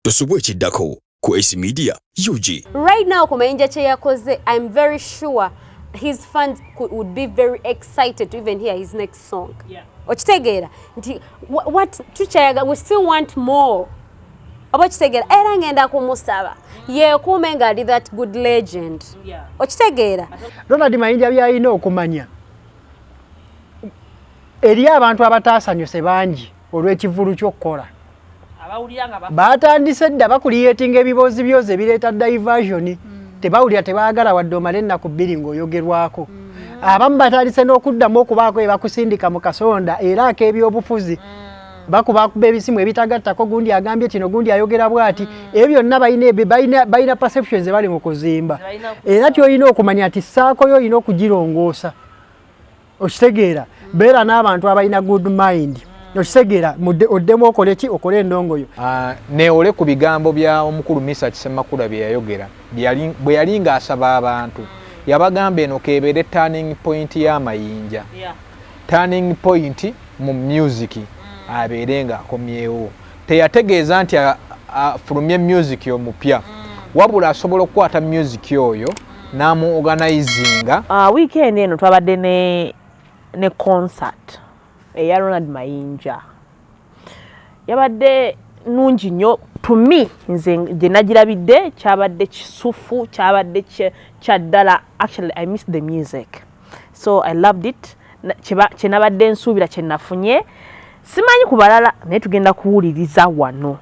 Tosubwe chiddako ku AC Media UG. Right now Mayinja kye yakoze, I'm very sure his fans would be very excited to even hear his next song. Yeah. Okitegeera nti what tuchayaga, we still want more. Okitegeera era ngenda kumusaba yeekuume nga ali that good legend. Yeah. Okitegeera Ronald Mayinja byalina okumanya eri abantu abataasanyuse bangi olw'ekivulu ky'okkola. Batandise dda bakuliyetinga ebiboozi byoze ebireeta diversion. Tebawulira tebaagala wadde omale ennaku bbiri ng'oyogerwako. Abamu batandise n'okuddamu okubaako ebakusindika mu kasonda era ak'ebyobufuzi. Bakuba ebisimu ebitagattako, gundi agambye kino, gundi ayogera bw'ati. Ebyo byonna balina perceptions bali mu kuzimba. Era ky'olina okumanya ati ssaako yo olina okugirongoosa. Okitegeera beera n'abantu abalina good mind. Okitegeera oddemu okoleki okole endongo yo. Neole ku bigambo bya omukulu Misa Kisemakula bye yayogera bwe yali ng'asaba abantu yabagamba eno kebeere turning point ya Mayinja. Turning point mu music abeere ng'akomyewo. Teyategeeza nti afulumye music omupya wabula asobola okukwata music oyo n'amu organizinga. Weekend eno twabadde ne concert eya Ronald Mayinja. Yabadde nungi nnyo to me, nze gye nagirabidde kyabadde kisufu, kyabadde kyaddala. Actually I missed the music, so I loved it. Kye nabadde nsuubira kye nafunye simanyi ku balala naye tugenda kuwuliriza wano.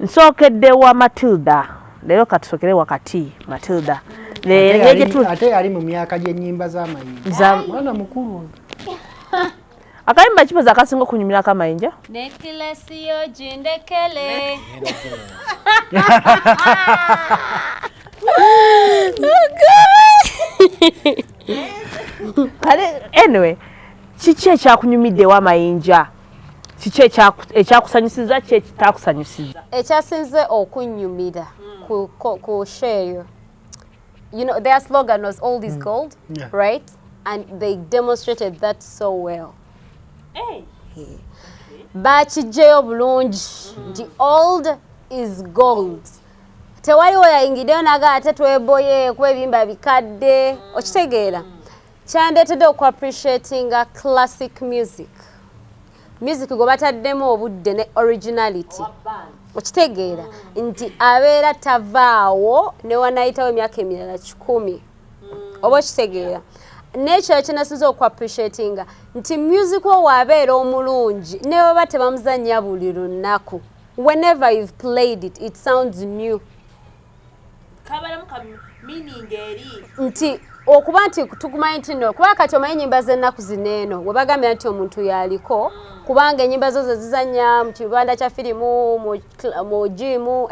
Nsookedde wa Matilda, leero katusokere wakati Matilda. Ate yali mu myaka gy'ennyimba z'Amayinja. Mwana mukulu. Akayimba kipoza akasinga okunyumira ka Mayinja? Necklace yo jindekele. Anyway, kiki ekyakunyumidde wa Mayinja? Kiki ekyakusanyusiza, kiki ekitakusanyusiza? Ekyasinze okunyumira ku share. You know, their slogan was all is gold, right? And they demonstrated that so well. Hey. Bakijeyo bulungi. The old is gold. Tewaliwo yayingideyo naga ate tweboye kwebimba bikadde. Okitegeera kyandetedde oku appreciating classic music. Music gwe bataddemu obudde ne originality. Okitegeera nti abeera tavaawo ne wanayitawo emyaka emirala 10. Oba okitegeera nekyo kinasinza oku appreciating nti music wo wabeera omulungi ne baba tebamuzannya buli lunaku. Whenever you've played it, it sounds new. Nti okuba nti tukumanyi nti no kuba kati omanyi ennyimba z'ennaku zineeno we bagambye nti omuntu yaliko kubanga ennyimba zo ze zizannya mu kibanda kya firimu mu jimu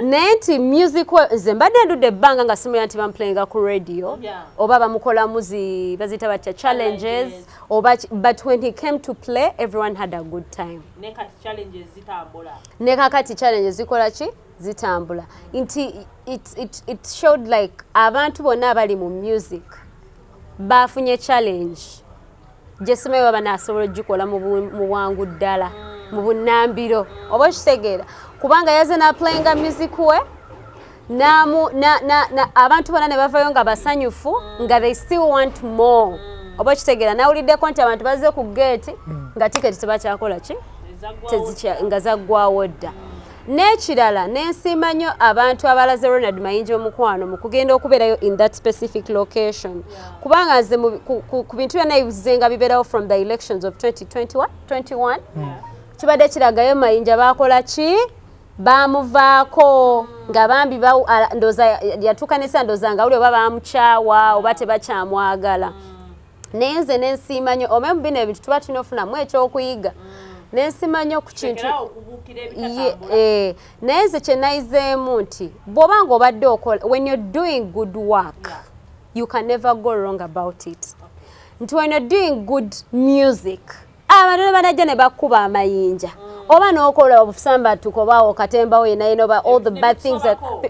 naye nti music nze mbadde ndudde ebbanga nga simulira nti bamplayinga ku radio oba bamukolamu baziyita batya challenges but when he came to play everyone had a good time. Ne kakati challenges zikola ki zitambula nti it showed like abantu bonna abali mu music bafunye challenge gyesimayo baba nasobola ogikola mu bwangu ddala mu bunnambiro oba okitegeera kubanga yaze naplayinga music we abantu bonna ne bavayo nga basanyufu nga they still want more oba okitegeera nawuliddeko nti abantu bazze ku gate nga tiketi tebakyakola ki nga zaggwawo dda. N'ekirala n'ensiima nnyo abantu abalaze Ronald Mayinja omukwano mu kugenda okubeerayo in that specific location. Kubanga nze ku bintu byonna ebize nga bibeerawo from the elections of 2021 kibadde kiragayo Mayinja baakola ki baamuvaako nga bambi ndooza yatuuka n'essa ndooza nga buli oba baamukyawa oba tebakyamwagala. Naye nze n'ensiima nnyo oba mu bino ebintu tuba tulina ofunamu ekyokuyiga. Nensiima nnyo ku kintu naye nze kye nayizeemu nti bw'oba nga obadde okola when you're doing good work you can never go wrong about it. Nti when you're doing good music abantu ne banajja ne bakuba amayinja oba n'okola obusambatuko oba okatembawo yenayina oba all the bad things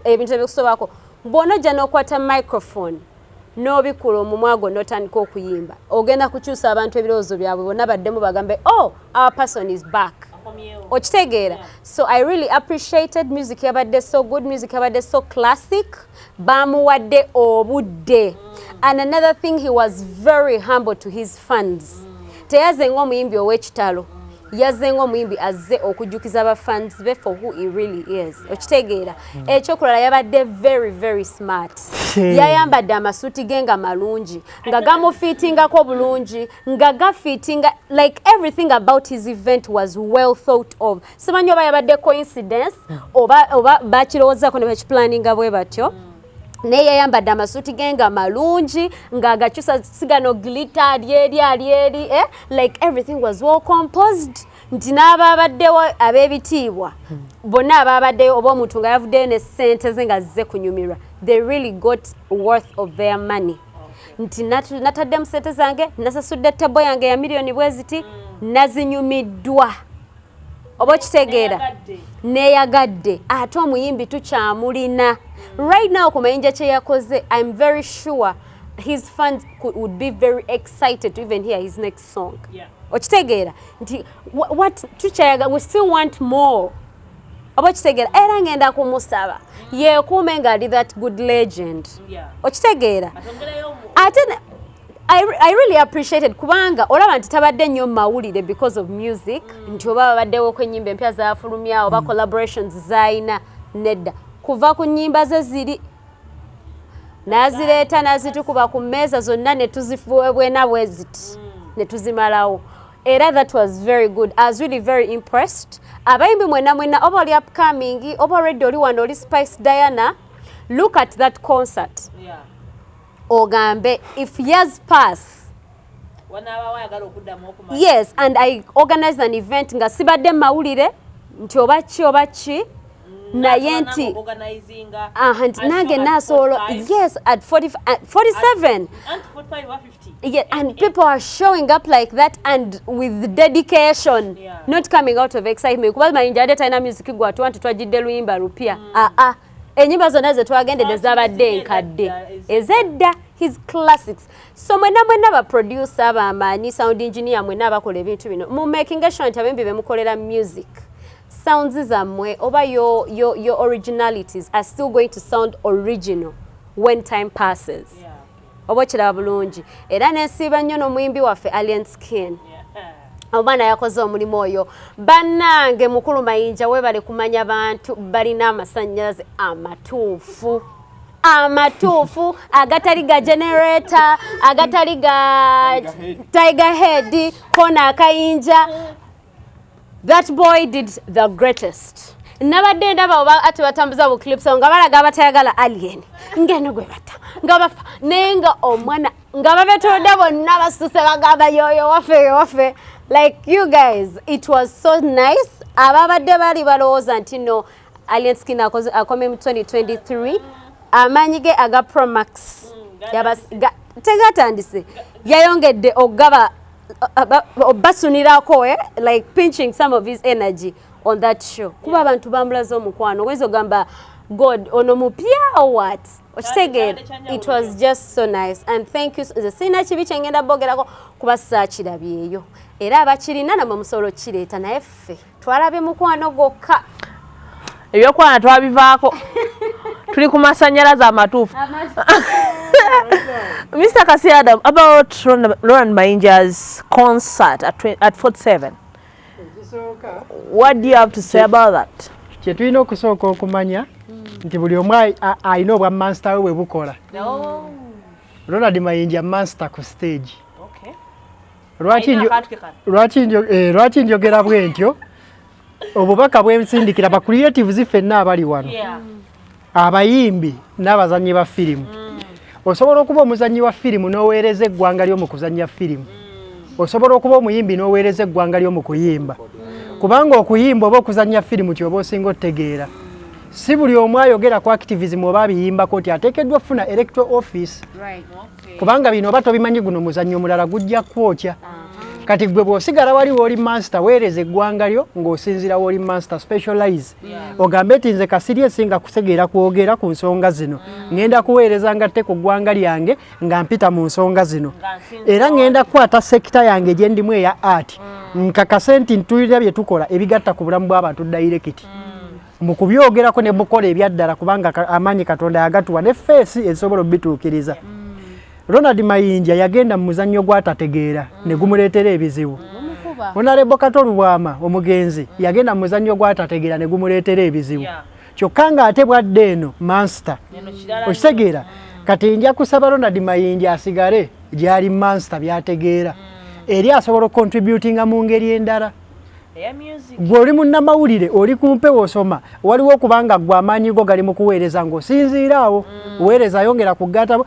ebintu ebikusobako bw'onojja n'okwata microphone n'obikula omumwa gwo n'otandika okuyimba ogenda kukyusa abantu ebirowoozo byabwe bonna baddemu bagambe oh our person is back. okitegeera. So I really appreciated music yabadde so good, music yabadde so classic, bamuwadde obudde. And another thing, he was very humble to his fans. Teyaze ng'omuyimbi ow'ekitalo, yazze ng'omuyimbi azze okujjukiza aba fans be for who he really is. Okitegeera. Ekyokulala yabadde very smart. Yayambadde amasuuti ge nga malungi, nga gamufiitingako bulungi, nga gafiitinga, like everything about his event was well thought of. Simanyi oba yabadde coincidence oba bakirowoozaako ne bakiplaninga bwe batyo. Naye yayambadde amasuuti ge nga malungi, nga agakyusa sigano glitter alyeri, like everything was well composed. Nti n'ababaddewo ab'ebitiibwa bonna ababaddeyo oba omuntu nga yavuddeyo ne ssente ze nga zze kunyumirwa, they really got worth of their money. Nti nataddemu ssente zange, nasasudde ttebo yange ya miliyoni bwe ziti, nazinyumiddwa. Oba okitegeera? Neeyagadde. Ate omuyimbi tukyamulina. Right now ku Mayinja kye yakoze, I'm very sure his fans would be very excited to even hear his next song. Okitegeera? Nti what tukyayaga, we still want more. Oba okitegeera? Era ngenda kumusaba yeekuume nga ali that good legend. Okitegeera? Ate I really appreciated kubanga olaba nti tabadde nnyo mawulire because of music, nti oba babaddewo ku ennyimba empya zafulumya oba collaborations zayina, nedda. Kuva ku nnyimba ze ziri nazireeta nazitukuba ku mmeeza zonna ne tuzifuwebwena bwe ziti ne tuzimalawo. Era that was very good. I was really very impressed. Abayimbi mwena oba oli upcoming, oba already oli wano oli Spice Diana, look at that concert. Ogambe, if years pass, yes, and I organized an event nga sibadde mawulire nti oba ki naye nti nange nasoolo, yes, at 47 and 45 or 50. Yeah, and people are showing up like that and with dedication, not coming out of excitement. Kuba Mayinja ate talina music gwa tuwantu twajidde luyimba lupya. Enyimba zonna ze twagendedde zabadde enkadde ezedda, his classics. So mwena ba producer, abamanyi, sound engineer, mwena abakola ebintu bino mu making sure nti abembi bemukolera music, sounds zammwe oba your originalities are still going to sound original when time passes. Oba kiraba bulungi. Era nensiiba nnyo n'omuyimbi waffe Alien Skin. Omwana yakoze omulimu oyo. Bannange mukulu Mayinja webale kumanya bantu balina amasannyalaze amatuufu agatali ga generator, agatali ga tiger head, kona akayinja. That boy did the greatest. Nabadde ndaba oba ati batambuza bu clips nga balaga abatayagala alien ngeno gwe bata nga bafa nenga omwana nga babetolodde bonna basuse bagamba yoyo wafe. Like you guys, it was so nice. Ababadde bali balowooza nti no Alien Skin akome mu 2023 amaanyi ge aga Pro Max tegatandise yayongedde ogaba obasunirako like pinching some of his energy on that show. Kuba abantu bambulaza omukwano wezo gamba God ono mupya or what? It was just so nice and thank you. The sina kibi kyengenda bogerako kuba saakirabyeyo era abakirina namwe musolo kireeta naye ffe twalabye mukwano gokka ebyokwana twabivaako tuli ku masannyalaze amatuufu. Mr. Kasiada, about Ronald Mayinja's concert at 47, what do you have to say about that? Kye tulina okusooka okumanya nti buli omu alina obwa master we bukola. Ronald Mayinja master ku stage. Lwaki njogera bwe ntyo obubaka bw'ensindikira ba creatives ffenna abali wano, abayimbi n'abazannyi ba firimu. Osobola okuba omuzannyi wa firimu n'oweereza eggwanga lyo mu kuzannya firimu. Osobola okuba omuyimbi n'oweereza eggwanga lyo mu kuyimba. Kubanga okuyimba oba okuzannya firimu kyoba osinga otegeera. Si buli omu ayogera ku activism oba abiyimbako nti ateekeddwa ofuna electoral office. Kubanga bino oba tobimanyi guno muzannyo omulala gujja kwokya. kati gwe bw'osigala wali w'oli master weereza eggwanga lyo ng'osinzira w'oli master specialize ogambe eti nze kasirye singa kutegeera kwogera ku nsonga zino ngenda kuweereza ngatte ku ggwanga lyange nga mpita mu nsonga zino era ngenda kukwata sekita yange gye ndimu eya art nkakase nti ntulira bye tukola ebigatta ku bulamu bw'abantu direct mu kubyogerako ne mukola ebyaddala kubanga amaanyi Katonda yagatuwa ne feesi esobola obituukiriza. Ronald Mayinja yagenda mu muzannyo gw'atategeera ne gumuleetera ebizibu. Honorable Katolu Bwama omugenzi yagenda mu muzannyo gw'atategeera ne gumuleetera ebizibu. Kyokka ng'ate bwadde eno master okitegeera kati nja kusaba Ronald Mayinja asigale gy'ali master byategeera eri asobola contributinga mu ngeri endala. Gw'oli munnamawulire oli kumpe osoma waliwo kubanga gwe amaanyi go gali mu kuweereza ng'osinziiraawo weereza yongera kugatta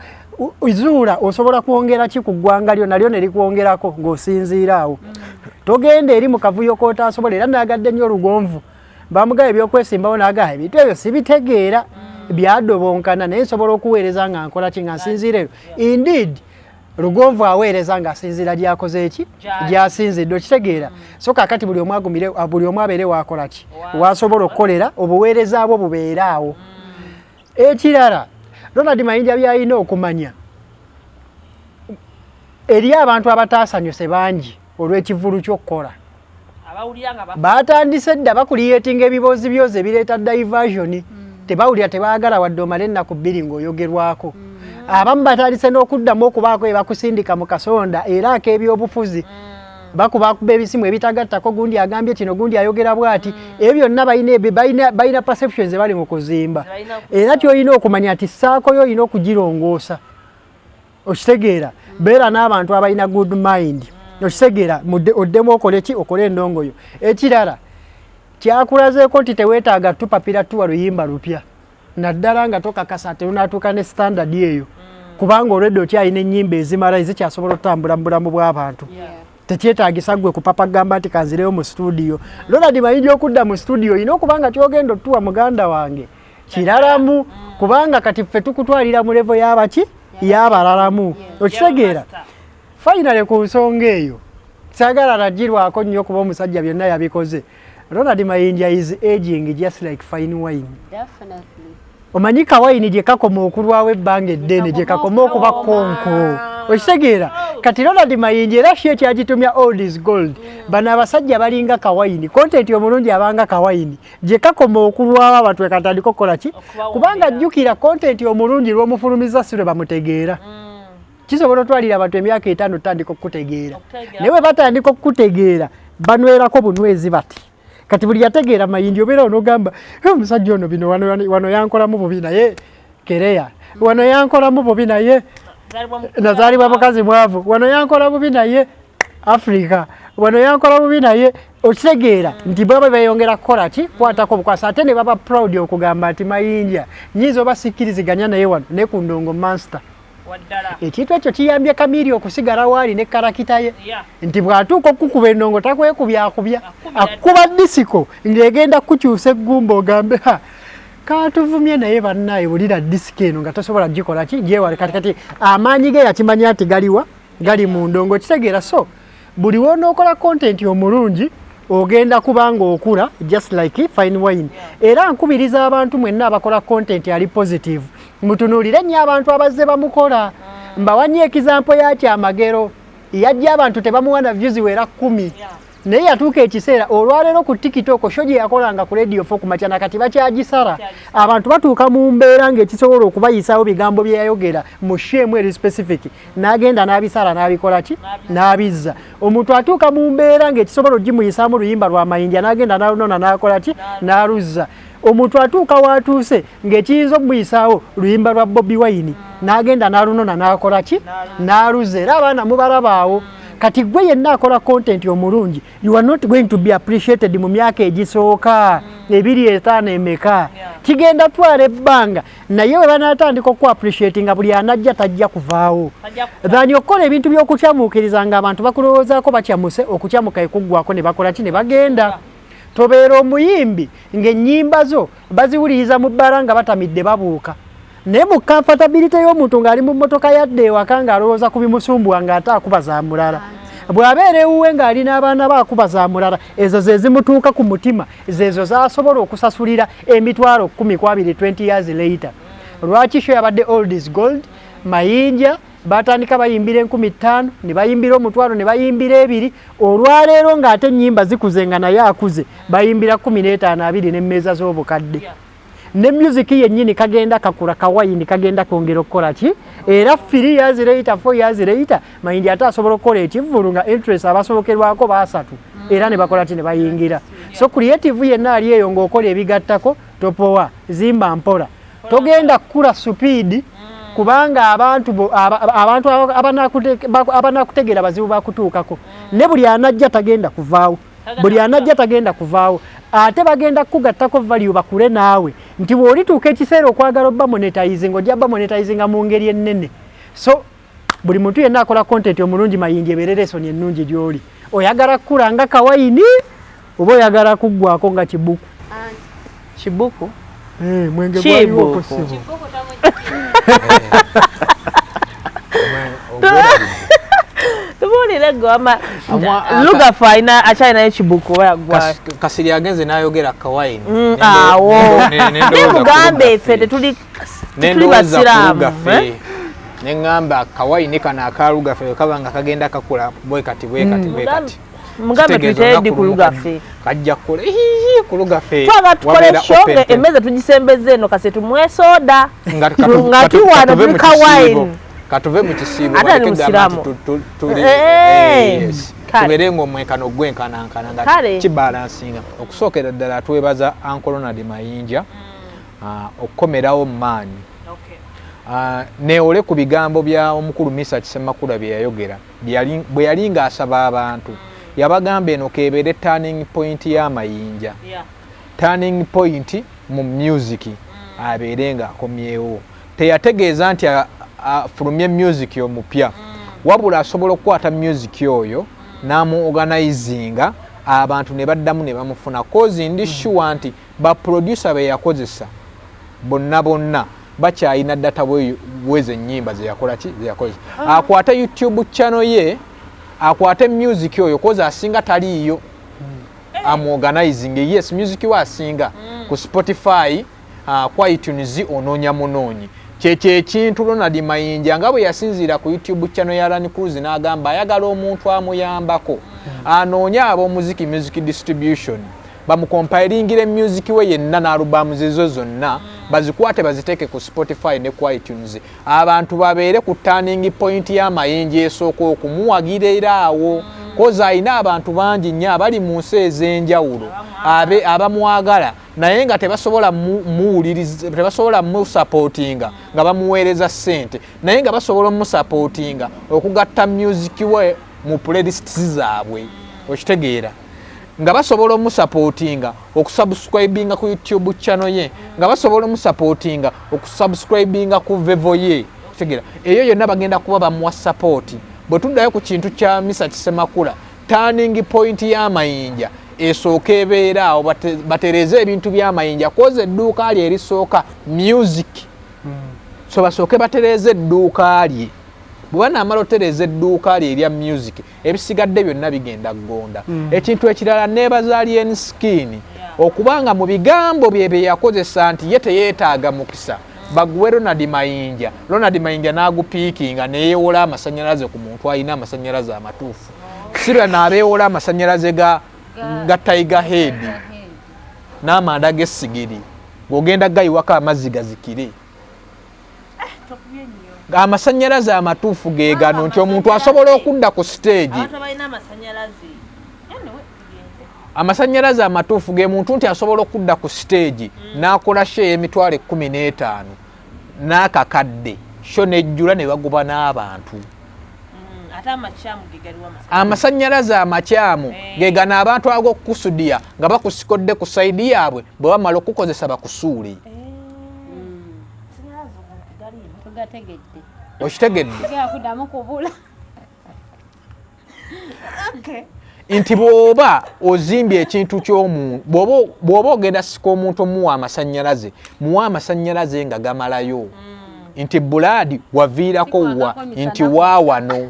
izuula osobola kwongera ki ku ggwanga lyo nalyo ne likwongerako ng'osinziiraawo togenda eri mu kavuyo k'otaasobola era naagadde nnyo olugonvu bamugaye ebyokwesimbawo naagaya ebintu ebyo sibitegeera byadobonkana naye nsobola okuweereza nga nkola ki nga nsinziireyo indeed Lugonvu aweereza nga asinzira gyakoze eki gyasinzidde okitegeera so kakati buli omu abeere waakola ki waasobola okukolera obuweereza bwo bubeeraawo. Ekirala Ronald Mayinja byalina okumanya eri abantu abataasanyuse bangi olw'ekivulu ky'okukola baatandise dda bakuliyeetinga ebiboozi byoze ebireeta diversion tebawulira tebaagala wadde omale ennaku 2 ng'oyogerwako abamu batandise n'okuddamu okubaako ebakusindika mu kasonda era ak'ebyobufuzi bakuba ebisimu ebitagattako gundi agambye kino gundi ayogera bw'ati ebyo byonna balina perceptions bali mu kuzimba era ky'olina okumanya ati ssaako yo olina okugirongoosa okitegeera beera n'abantu abalina good mind okitegeera oddemu okole ki okole endongoyo. Ekirala kyakulazeeko nti teweetaaga tupapira tuwa luyimba lupya naddala nga tokakasa ate lunaatuuka ne standard eyo kubanga olwedde okyalina ennyimba ezimala ezikyasobola otambula mu bulamu bw'abantu tekyetaagisa gwe kupapagamba nti kanzireyo mu studio. Ronald Mayinja okudda mu studio olina okubanga kyogenda otuwa muganda wange kiralamu kubanga kati ffe tukutwalira mu levo y'abaki y'abalalamu okitegeera. Finally ku nsonga eyo saagala lagirwako nnyo kuba omusajja byonna yabikoze. Ronald Mayinja is aging just like fine wine. Definitely. Omanyi kawayini gye kakoma okulwawo ebbanga eddene gye kakoma okuba konko okitegeera kati Ronald Mayinja era ki ekyagitumya old is gold bano abasajja balinga kawayini content omulungi abanga kawayini gye kakoma okulwawo abantu ekatandika okukola ki kubanga jjukira content omulungi lw'omufulumiza si lwe bamutegeera kisobola otwalira abantu emyaka 5 otandika okukutegeera naye bwe batandika okukutegeera banwerako bunywezi bati kati buli yategeera Mayinja obeera onogamba omusajja ono bino wano yankolamu bubi naye kereya wano yankolamu bubi naye nazaalibwa mukazi mwavu wano yankola bubi naye Africa wano yankola bubi naye okitegeera nti baba beyongera kukola ki kwatako bukwasa ate ne baba proud okugamba nti Mayinja nyizo basikkiriziganya naye wano ne ku ndongo master ekintu ekyo kiyambye Kamiri okusigala waali ne karakita ye nti bw'atuuka okukuba ennongo takwekubyakubya akuba disiko ng'egenda kukyusa eggumba ogambe katuvumye naye bannaye bulira disiko eno nga tosobola gikola ki gyewale kati amaanyi ge yakimanya nti galiwa gali mu ndongo kitegeera so buli wonookola content omulungi ogenda kubanga okula just like fine wine era nkubiriza abantu mwenna abakola content ali positive mutunuulire nnyo abantu abazze bamukola mbawanye example yakyo amagero yajja abantu tebamuwana views wera 10 naye yatuuka ekiseera olwaleero ku TikTok show gye yakolanga ku radio 4 kumakyana kati bakyagisala abantu batuuka mu mbeera ng'ekisobola okubayisaawo bigambo bye yayogera mu shemu eri specific n'agenda n'abisala n'abikola ki n'abizza omuntu atuuka mu mbeera ng'ekisobola ogimuyisaamu luyimba lwa Mayinja n'agenda n'alunona n'akola ki n'aluzza omuntu atuuka watuuse ng'ekiyinza omuyisaawo luyimba lwa Bobi Wine n'agenda n'alunona n'akola ki n'aluzza era abaana mubalabaawo kati gwe yenna akola content omulungi you are not going to be appreciated mu myaka egisooka 25 emeka kigenda twala ebbanga naye we banaatandika oku appreciate nga buli anajja tajja kuvaawo dhani okola ebintu by'okukyamuukiriza nga abantu bakulowoozaako bakyamuse okukyamuka ekuggwako ne bakola ki ne bagenda tobeera omuyimbi ng'ennyimba zo baziwuliriza mu bbala nga batamidde babuuka naye mu comfortability y'omuntu ng'ali mu mmotoka yadde ewaka ng'alowooza ku bimusumbuwa ng'ate akuba za mulala bw'abeera ewuwe ng'alina abaana baakuba za mulala ezo ze zimutuuka ku mutima zezo z'asobola okusasulira emitwalo 10 years later. Lwaki show yabadde old is gold. Mayinja batandika bayimbira 15,000 ne bayimbira omutwalo ne bayimbira 2 olwaleero ng'ate ennyimba zikuzenga naye akuze bayimbira 15 2 n'emmeeza z'obukadde. Ne music yennyini kagenda kakula kawayini kagenda kwongera okukola ki era 3 years later 4 years later Mayinja ate asobola okukola ekivvulu nga interest abasobokerwako basatu era ne bakola ki ne bayingira. So creative yenna ali eyo ng'okola ebigattako topowa zimba mpola togenda kukula speed kubanga abantu abanakutegeera bazibu bakutuukako ne buli anajja tagenda kuvaawo ate bagenda kugattako value bakule naawe nti bw'olituuka ekiseera okwagala obba monetizing ojja bba monetizing mu ngeri ennene. So buli muntu yenna akola content omulungi Mayinja ebeerera esoni ennungi gy'oli oyagala kukula nga kawayini oba oyagala kuggwako nga kibuku mwenge gwaliwo tubulire goma lugafa aina achina ekibuku bayagwa kasiri agenze nayogera kawayini awo nemugambe fete tuli basiramu nengamba kawayini kana akalugafe kabanga kagenda kakula bwe kati mugambe tutedi kulugafe kajja kule kulugafe tukole shoge emeze tugisembeze eno kasetu mwesoda ngati wana tulika wine katuve mu kisibo tuberengo mwekano gwenkanankana nga kibalansinga okusookera ddala twebaza Uncle Ronald Mayinja okukomerawo maanyi neole ku bigambo bya omukulu Misa Kisemakula bye yayogera bwe yali ng'asaba abantu yabagamba eno kebeere turning point ya Mayinja turning point mu music abeere nga akomyewo teyategeeza nti afulumye music omupya wabula asobola okukwata music oyo namu organizinga abantu ne baddamu ne bamufuna cause ndi sure nti ba producer be yakozesa bonna bakyayina data bweze nnyimba ze yakola akwata YouTube channel ye akwate music oyo cause asinga taliyo organizing yes music wa asinga ku Spotify kwa iTunes ononya munonyi cheche ekintu Ronald Mayinja nga bwe yasinzira ku YouTube channel ya Rani Cruise n'agamba ayagala omuntu amuyambako anoonya ab'omuziki music distribution bamukompairingire music we yenna n'alubamu zezo zonna bazikwate baziteke ku Spotify ne ku iTunes abantu babeere ku turning point ya Mayinja esooka okumuwagira awo koza ayina abantu bangi nnyo abali mu nsi ez'enjawulo abamwagala naye nga tebasobola muwuliriza tebasobola musupportinga nga bamuweereza ssente naye nga basobola musupportinga okugatta music we mu playlists zaabwe okitegeera nga basobola musupportinga okusubscribinga ku YouTube channel ye nga basobola musupportinga okusubscribinga ku Vevo ye okitegeera eyo yonna bagenda kuba bamuwa support bwe tuddayo ku kintu kya Misa Kisemakula turning point ya Mayinja esooka ebeera awo batereze ebintu bya Mayinja koze edduuka lye erisooka music so basooke batereze edduuka lye bwe banaamala otereza edduuka lye erya music ebisigadde byonna bigenda ggonda ekintu ekirala neebaza Alien Skin okubanga mu bigambo bye yakozesa nti ye teyeetaaga mukisa baguwe Ronald Mayinja n'agupiikinga neyeewola amasanyalaze ku muntu alina amasanyalaze amatuufu sirwa n'abeewola amasanyalaze ga Tiger Head n'amanda g'essigiri ng'ogenda gayiwako amazzi gazikire amasanyalaze amatuufu ge gano nti omuntu asobola okudda ku stage amasanyalaze amatuufu ge muntu nti asobola okudda ku stage n'akola show y'emitwalo 15 n'akakadde show nejjula ne bagoba n'abantu amasanyalaze amakyamu ge gano abantu ag'okukusudia nga bakusikodde ku saidi yaabwe bwe bamala okukozesa bakusuule okitegedde nti bw'oba ozimbye ekintu ky'omuntu bw'oba ogenda sika omuntu omuwa amasanyalaze nga gamalayo nti buladi waviirako wa nti waawano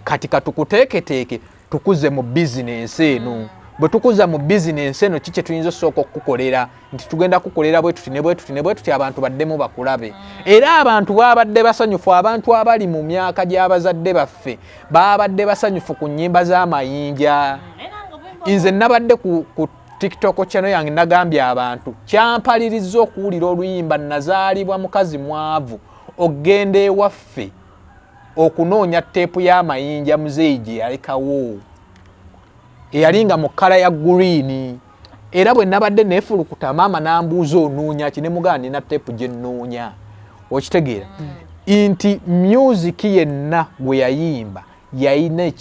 kati katukuteeketeeke tukuze mu bizinensi eno. Bwe tukuza mu bizinensi eno kiki tuyinza osooka okukolera nti tugenda kukolera bwe tuti ne bwe tuti ne bwe tuti abantu baddemu bakulabe. Era abantu babadde basanyufu, abantu abali mu myaka gy'abazadde baffe babadde basanyufu ku nnyimba z'amayinja. Nze nabadde ku TikTok channel yange nagambye abantu kyampaliriza okuwulira oluyimba nazaalibwa mukazi mwavu ogenda ewaffe okunoonya teepu y'amayinja muzeeyi gye yalekawo eyalinga mu kkala ya green. Era bwe nabadde neefulukuta maama n'ambuuza onoonya ki ne mugamba nina teepu gye nnoonya. Okitegeera nti music yenna gwe yayimba yalina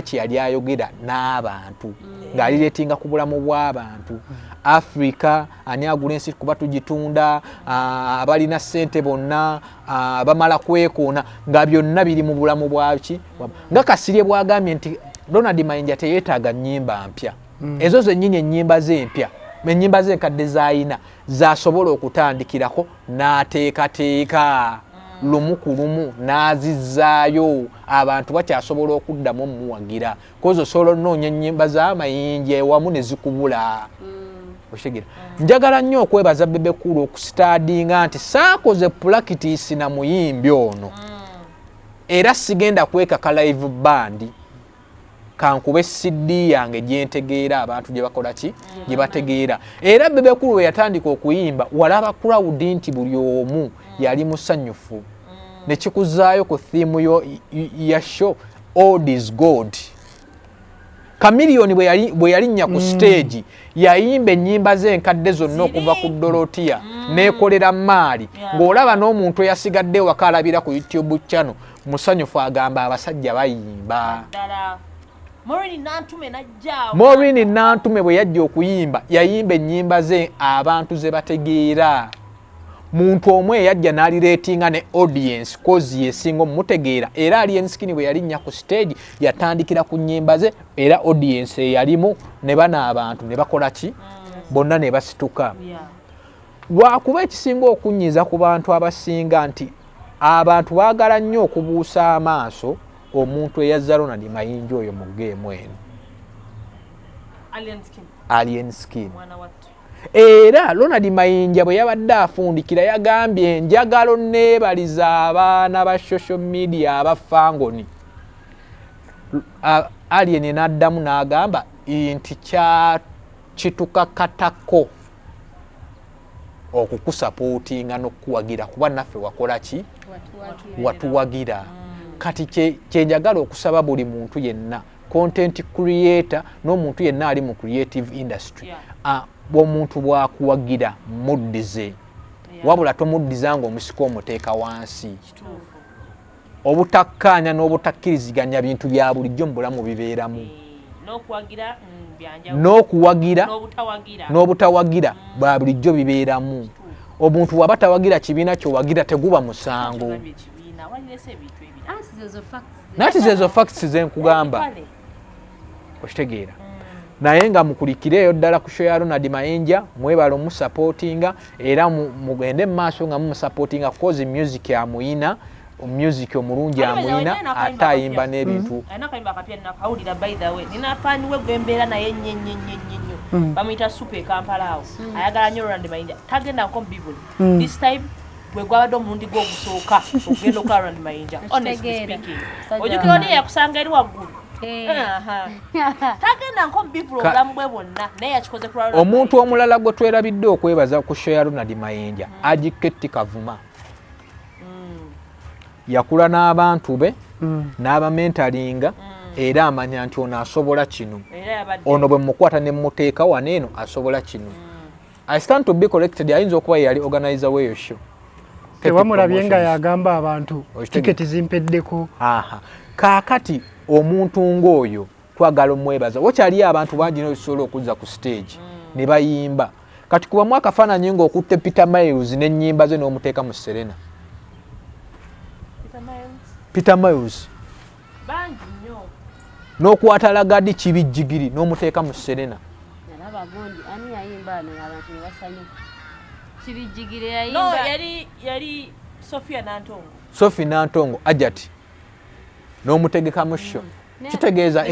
kye yali ayogera n'abantu ng'alireetinga ku bulamu bw'abantu. Africa ani agula ensi kuba tugitunda, abalina ssente bonna bamala kwekoona, nga byonna biri mu bulamu bwaki. Nga Kasirye bwagambye nti Ronald Mayinja teyeetaaga nnyimba mpya. Ezo zennyini ennyimba ze empya, ennyimba ze enkadde z'ayina z'asobola okutandikirako n'ateekateeka lumu ku lumu n'azizzaayo abantu bakyasobola okuddamu omuwagira. Kozo osobola onnoonya ennyimba z'amayinja ewamu ne zikubula. Okitegera. Njagala nnyo okwebaza Bebe Cool okusitaadinga nti saakoze practice na muyimbi ono. Era sigenda kwekaka live band kankube CD yange gyentegeera abantu gye bakola ki gye bategeera. Era Bebe Cool we yatandika okuyimba walaba crowd nti buli omu yali musanyufu. Ne kikuzaayo ku theme ya show Old is God. Chameleone bwe yalinnya ku stage yayimba ennyimba ze enkadde zonna okuva ku Dorotia n'ekolera maali ng'olaba n'omuntu eyasigadde waka alabira ku YouTube channel musanyufu agamba abasajja bayimba. Maureen Nantume bwe yajja okuyimba yayimba ennyimba ze abantu ze bategeera. Muntu omwe yajja n'alireetinga ne audience kozi yesinga omutegeera. Era Alien Skin bwe yalinnya ku stage yatandikira ku nnyimba ze era audience eyalimu ne bana abantu ne bakola ki bonna ne basituka. Lwakuba ekisinga okunnyiza ku bantu abasinga nti abantu baagala nnyo okubuusa amaaso omuntu eyazza Ronald Mayinja oyo mu geemu eno. Alien Skin. Era Ronald Mayinja bwe yabadde afundikira yagambye njagalo neebaliza abaana ba social media abafangoni. Alien n'addamu n'agamba nti kitukakatako okukusapootinga n'okuwagira kuba naffe wakola ki watuwagira. Kati kyenjagala okusaba buli muntu yenna content creator n'omuntu yenna ali mu creative industry omuntu bwakuwagira muddize wabula tomuddiza ng'omusika omuteeka wansi. Obutakkaanya n'obutakkiriziganya bintu bya bulijjo mu bulamu bibeeramu. N'okuwagira n'obutawagira bwa bulijjo bibeeramu. Omuntu waba tawagira kibiina kyowagira teguba musango. Nati zezo facts ze nkugamba. Okitegeera. Naye nga mukulikireyo ddala ku show ya Ronald Mayinja mwebala omusupportinga era mugende mu maaso nga mumusupportinga cause music amuyina music omulungi amuyina atayimba n'ebintu. Kayimba kapya nakawulira by the way. Nina fani we gwembeera naye nnyo. Bamuyita Super Kampala awo. Ayagala nnyo Ronald Mayinja. Tagenda nko mbibuli. This time gwe gwabadde omulundi gw'ogusooka okugenda okula Ronald Mayinja. Honestly speaking. Ojjukira oli yakusanga eri waggulu. Tagenda nko mbibuli obulamu bwe bwonna naye yakikoze ku Ronald. Omuntu omulala gwe twerabidde okwebaza ku show ya Ronald Mayinja Ajiketti Kavuma. Yakula n'abantu be n'abamentalinga era amanya nti ono asobola kino. Ono bwe mukwata ne muteeka waneeno asobola kino. I stand to be corrected. Ayinza okuba yali organizer w'eyo show. Tewamulabye nga yagamba abantu tiketi zimpeddeko. Kaakati omuntu ng'oyo twagala omwebaza. Wakyali abantu bangi n'obisobola okuzza ku stage ne bayimba. Kati kubamu akafaananyi ng'okutte Peter Miles n'ennyimba ze n'omuteeka mu Serena. Peter Miles bangi nnyo n'okwata lagadi kibijjigiri n'omuteeka mu Serena. Gondi ani yayimba ano abantu ne basanyuka. Kibijjigire yayimba. No, yali Sophia Nantongo. Sophie Nantongo Ajati. n'omutegeka mu show kitegeeza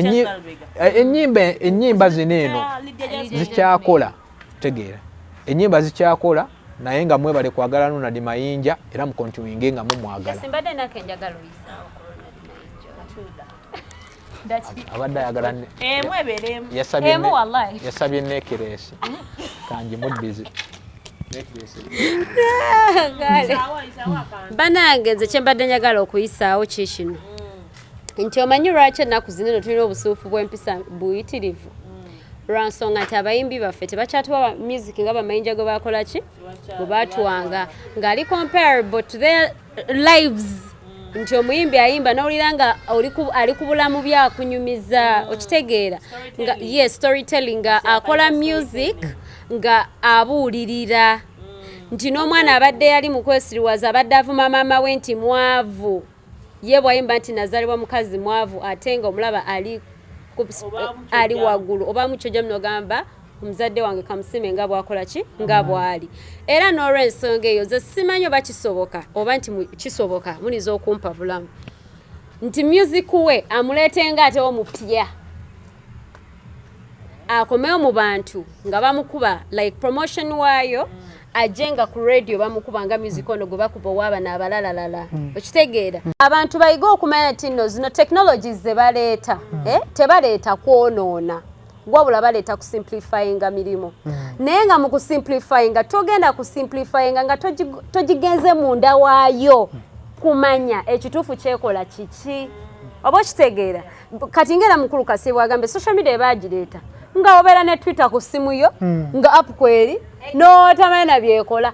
ennyimba zino eno zikyakola tegeera ennyimba zikyakola naye nga mwebale kwagala Ronald Mayinja era mukontinuinge nga mumwagala abadde ayagala yasabye nekeresi kanji muddizi banange nze kyembadde njagala okuyisaawo kikino nti omanyi lwaki ennaku zino eno tulina obusuufu bw'empisa buyitirivu lwa nsonga nti abayimbi baffe tebakyatuwa music nga bamayinja gwe bakola ki bwe baatuwanga ng'ali comparable to their lives nti omuyimbi ayimba n'owulira nga ali ku bulamu byakunyumiza okitegeera ye storytelling nga akola music nga abuulirira nti n'omwana abadde yali mu kwesiriwaza abadde avuma maama we nti mwavu ye bwayimba nti nazaalibwa mukazi mwavu ate nga omulaba ali waggulu oba mukyoja munogamba omuzadde wange kamusime nga bwakola ki nga bwali era n'olw'ensonga eyo ze simanyi oba kisoboka oba nti kisoboka muniza okumpa bulamu nti music we amuleetenga ate omupya akomewo mu bantu nga bamukuba like promotion waayo ajenga ku radio bamukuba nga music ono gwe bakuba ow'abana abalalalala okitegeera abantu bayiga okumanya nti nno zino technologies ze baleeta tebaleeta kwonoona wabula baleeta kusimplifyinga mirimu naye nga mu kusimplifyinga togenda kusimplifyinga nga togigenze munda waayo kumanya ekituufu kyekola kiki oba okitegeera kati ngera mukulu Kasiibwe agambe social media ebagireeta nga obeera ne Twitter ku simu yo nga app kweri n'otamanyi na byekola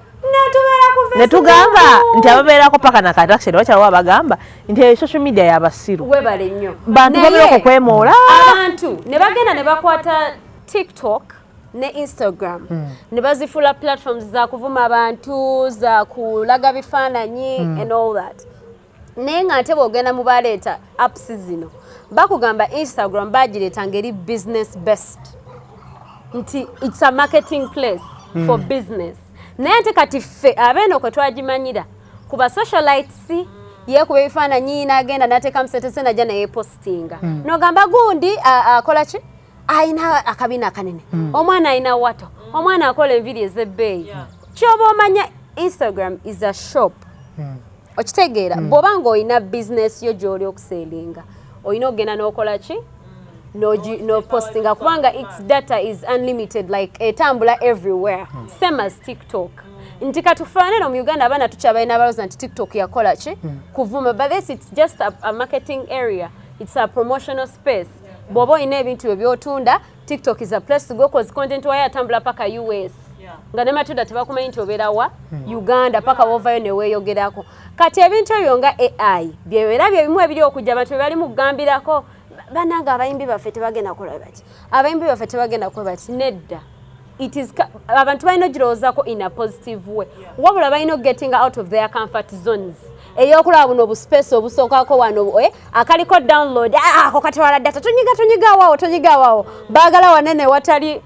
netugamba nti ababeerako paka na katakseri wakyaliwo abagamba nti social media yabasiru webale nnyo bantu babeera okwemoola abantu ne bagenda ne bakwata TikTok ne Instagram ne bazifuula platforms za kuvuma abantu za kulaga bifaananyi and all that naye nga ate bw'ogenda mu baleeta apps zino bakugamba Instagram bagireeta ngeri business best nti it's a marketing place for business naye ate kati ffe abeeno kwe twagimanyira kuba socialites yeekuba ebifaananyi n'agenda n'ateeka musetese najja neyepostinga n'ogamba gundi akola ki ayina akabina akanene omwana ayina wato omwana akola enviri ez'ebbeeyi kyoba omanya Instagram is a shop okitegeera bw'oba ng'olina business yo gy'oli okuseelinga olina okugenda n'okola ki no postinga kubanga its data is unlimited like etambula everywhere same as TikTok nti katufaanano mu Uganda abaana tukyabalina abalooza nti TikTok yakola ki kuvuma but this it's just a marketing area it's a promotional space bw'oba olina ebintu ebyotunda TikTok is a place to go cause content wayo atambula paka US nga ne matunda tebakumanyi nti obeera wa Uganda paka wovayo ne weeyogerako kati ebintu ebyo nga AI byebeera bye bimu ebiri okujja abantu bali mu kugambirako bananga abayimbi baffe tebagenda kukola bati abayimbi baffe tebagenda kukola bati nedda it is abantu balina ogirowoozako in a positive way wabula balina getting out of their comfort zones eyokulaba buno obuspace obusookako wano akaliko download ako katwala data tonyigawaawo baagala wanene watali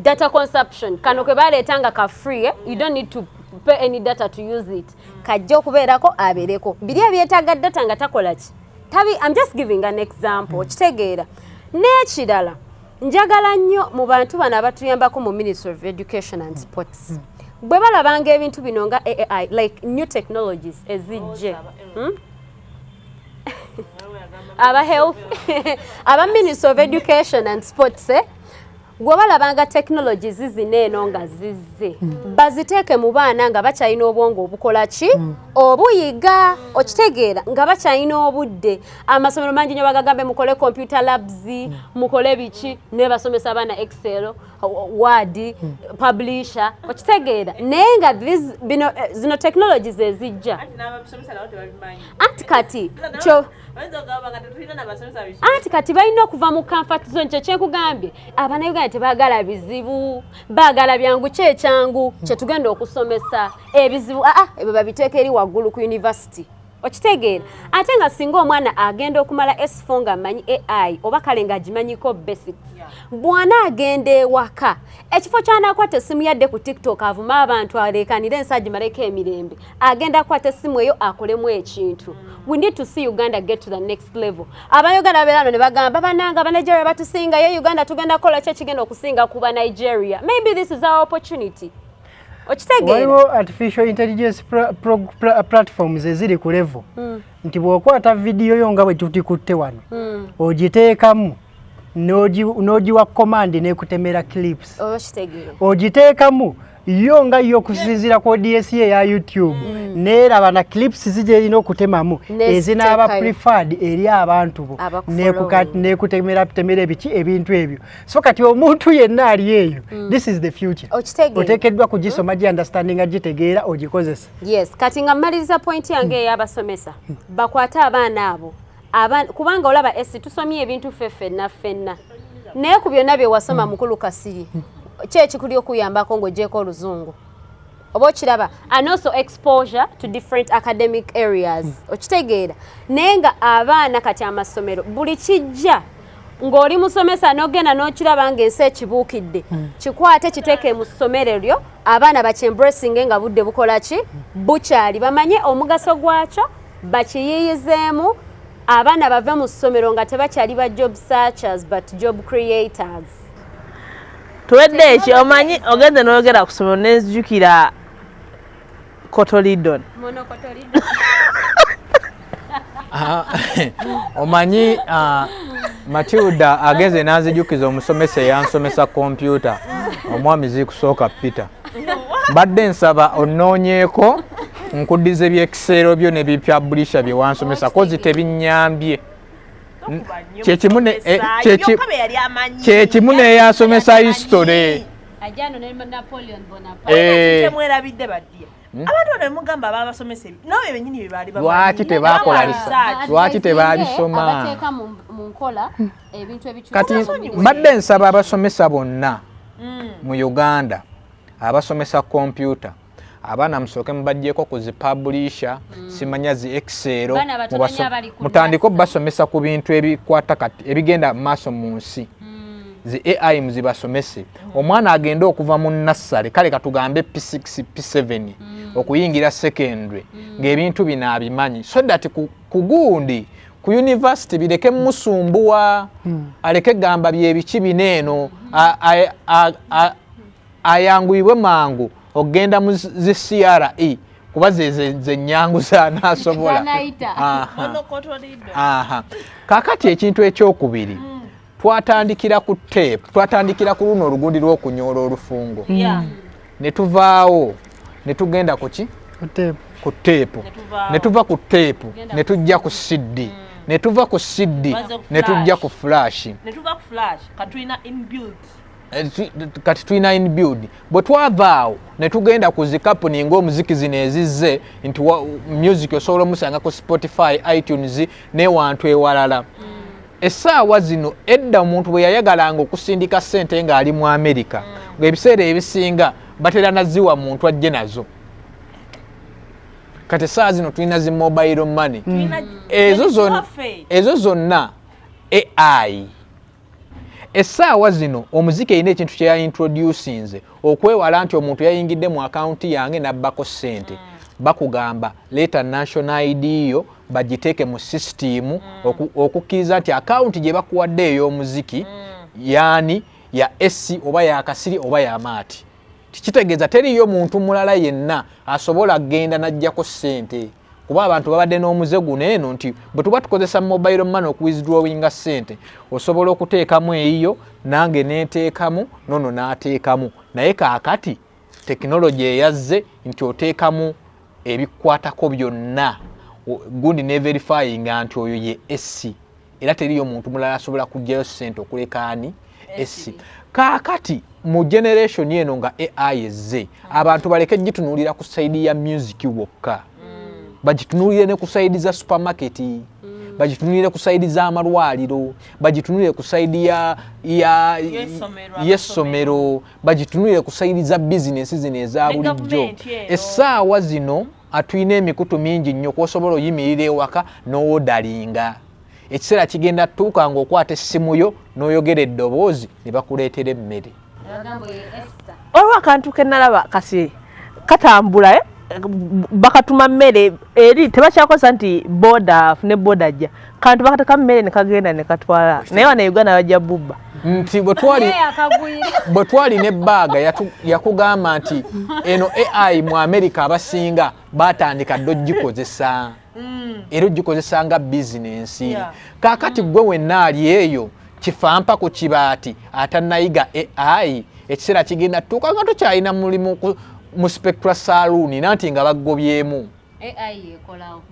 data consumption kano kwe baleetanga ka free you don't need to pay any data to use it kajja okubeerako abeereko biri ebyetaaga data nga takola ki I'm just giving an example kitegeera n'ekirala njagala nnyo mu bantu bano abatuyambako mu Ministry of Education and Sports bwe balabanga ebintu bino nga AI like new technologies ezijje aba health aba Ministry of Education and Sports gwe balabanga technologies zino eno nga zizze baziteeke mu baana nga bakyalina obwongo obukola ki obuyiga okitegeera nga bakyalina obudde amasomero mangi nnyo bagagambe mukole computer labs mukole biki ne basomesa abaana Excel Word publisher okitegeera naye nga zino technologies ezijja anti kati balina okuva mu comfort zone kyekugambye abana tebaagala bizibu baagala byangu kyekyangu kyetugenda okusomesa ebizibu ebyo babiteeka eri waggulu ku university okitegeera ate nga singa omwana agenda okumala S4 nga amanyi AI oba kale nga agimanyiko basics bwana agenda ewaka ekifo kyanakwata essimu yadde ku TikTok avuma abantu alekanire ensaji maleko emirembe agenda kwata essimu eyo akolemu ekintu we need to see Uganda get to the next level Uganda belano ne bagamba bananga ba Nigeria batusinga yo Uganda tugenda kola kye kigenda okusinga kuba Nigeria maybe this is our opportunity waliwo artificial intelligence platforms eziri ku level nti bw'okwata vidiyo yo nga bwe tutikutte wano ogiteekamu n'ogiwa command n'ekutemera clips ogiteekamu yo nga yo okusinziira ku DSA ya YouTube neeraba na clips zijja erina okutemamu ezinaaba preferred eri abantu bo n'ekutemera ebiki ebintu ebyo so kati omuntu yenna ali eyo this is the future oteekeddwa kugisoma gi understanding agitegeera ogikozesa yes kati nga mmaliriza point yange ey'abasomesa bakwate abaana abo kubanga olaba esi tusomye ebintu ffenna naye ku byonna bye wasoma mukulu Kasiri kyekikuli okuyambako ng'ogyeko oluzungu oba okiraba and also exposure to different academic areas okitegeera naye nga abaana kati amasomero buli kijja ng'oli musomesa n'ogenda n'okiraba ng'ensi ekibuukidde kikwate kiteeke mu ssomero lyo abaana bakyembracinge nga budde bukola ki bukyali bamanye omugaso gwakyo bakiyiyizeemu abaana bave mu ssomero nga tebakyali ba job searchers but job creators tuwedde ekyo omanyi ogende n'oyogera ku ssomero n'enzijukira Kotolidon omanyi Matilda ageze n'azijukiza omusomesa eyansomesa kompyuta omwami zikusooka Peter badde nsaba onnoonyeeko nkuddiza ebyekisero byo ne bipyabulisha bye wansomesa kozi tebinnyambye kyekimu neyansomesa history ajano ne Napoleon Bonaparte temwerabidde baddiya abantu bano mugamba babasomesa nawe benyini bye bali lwaki tebakola research lwaki tebabisoma abateeka mu nkola ebintu ebicu kati badde nsaba abasomesa bonna mu Uganda abasomesa kompyuta abaana musooke mubajjeko kuzipublisha simanya zi Excel mutandiko basomesa ku bintu ebikwata kati ebigenda maaso mu nsi zi AI muzibasomese omwana agenda okuva mu nursery kale katugambe P6 P7 okuyingira secondary ng'ebintu bino abimanyi so that kugundi ku university bireke musumbuwa aleke gamba byebiki bineeno ayanguyibwe mangu ogenda mu zi CRE kuba ze nyangu zanasobola kakati ekintu ekyokubiri twatandikira ku tape twatandikira ku luno olugundi lw'okunyoola olufungo ne tuvaawo ne tugenda ku ki ku tape ne tuva ku tape ne tujja ku CD ne tuva ku CD ne tujja ku flash kati tulina inbuild bwe twavaawo ne tugenda ku zikampuni ng'omuziki zino ezizze nti music osobola omusanga ku Spotify iTunes n'ewantu ewalala essaawa zino edda omuntu bwe yayagalanga okusindika ssente ng'ali mu America ng'ebiseera ebisinga batera naziwa muntu ajje nazo kati essaawa zino tulina zi mobile money ezo zonna AI essaawa zino omuziki erina ekintu kye yaintroducinze okwewala nti omuntu yayingidde mu akaunti yange nabbako ssente bakugamba leeta national ID yo bagiteeke mu system okukkiriza nti akaunti gye bakuwadde ey'omuziki yaani ya SC oba ya Kasiri oba ya Maati kitegeeza teriyo muntu mulala yenna asobola kgenda n'ajjako ssente kuba abantu babadde n'omuze guno eno nti bwe tuba tukozesa mobile money okuwithdrawinga ssente osobola okuteekamu eyiyo nange neeteekamu nono n'ateekamu naye kaakati tekinologi eyazze nti oteekamu ebikwatako byonna gundi ne verifyinga nti oyo ye SC era teriyo muntu mulala asobola kugyayo ssente okuleka ani SC kaakati mu generation eno nga AI ezze abantu baleke gitunuulira ku saidi ya music wokka bagitunulire ne ku saidi za supermarket bagitunulire ku saidi za amalwaliro bagitunulire ku saidi ya yesomero bagitunulire ku saidi za business zino eza bulijjo essaawa zino atuyina emikutu mingi nnyo kwosobola oyimirira ewaka n'owodalinga ekiseera kigenda tuuka ng'okwata essimu yo n'oyogera eddoboozi ne bakuleetera emmere olwo akantu ke nalaba kasi katambula bakatuma mmere eri tebakyakosa nti boda afune boda ajja kantu bakateka mmere ne kagenda ne katwala naye wana Uganda bajja bubba nti bwe twali n'ebbaaga yakugamba nti eno AI mu America abasinga batandika ddo gikozesa era ogikozesa nga bizinensi kaakati gwe wenna ali eyo kifampa ku kibaati atannayiga AI ekiseera kigenda tuuka nga tokyalina mulimu mu spectra saloon nanti nga baggobyemu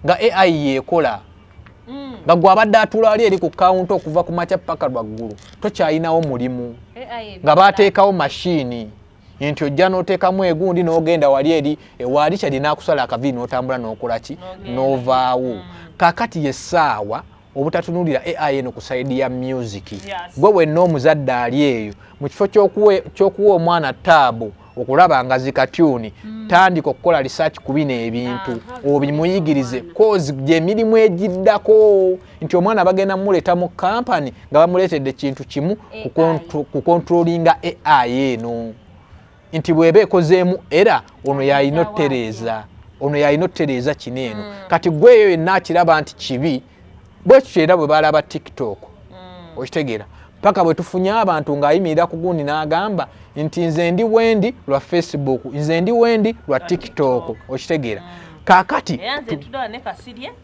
nga AI yeekola nga gwe abadde atula ali eri ku kawunta okuva ku makya paka lwaggulu tokyalinawo mulimu nga bateekawo mashini nti ojja n'oteekamu egundi n'ogenda wali eri ewaali kyali n'akusala akaviiri n'otambula n'okola ki n'ovaawo kaakati yessaawa obutatunulira AI eno ku saidi ya music gwe wenna omuzadde ali eyo mu kifo ky'okuwa omwana taabu okulaba nga zikatyuni tandika okukola research ku bino ebintu obimuyigirize kozi gy'emirimu egiddako nti omwana bagenda muleeta mu kampani nga bamuleetedde kintu kimu ku controllinga AI eno nti bw'eba ekozeemu era ono yalina ottereeza kino eno kati gweyo yenna akiraba nti kibi bwekyo era bwe balaba TikTok okitegeera paka bwe tufunye abantu ng'ayimirira ku gundi n'agamba nti nze ndi wendi lwa Facebook nze ndi wendi lwa TikTok okitegeera kaakati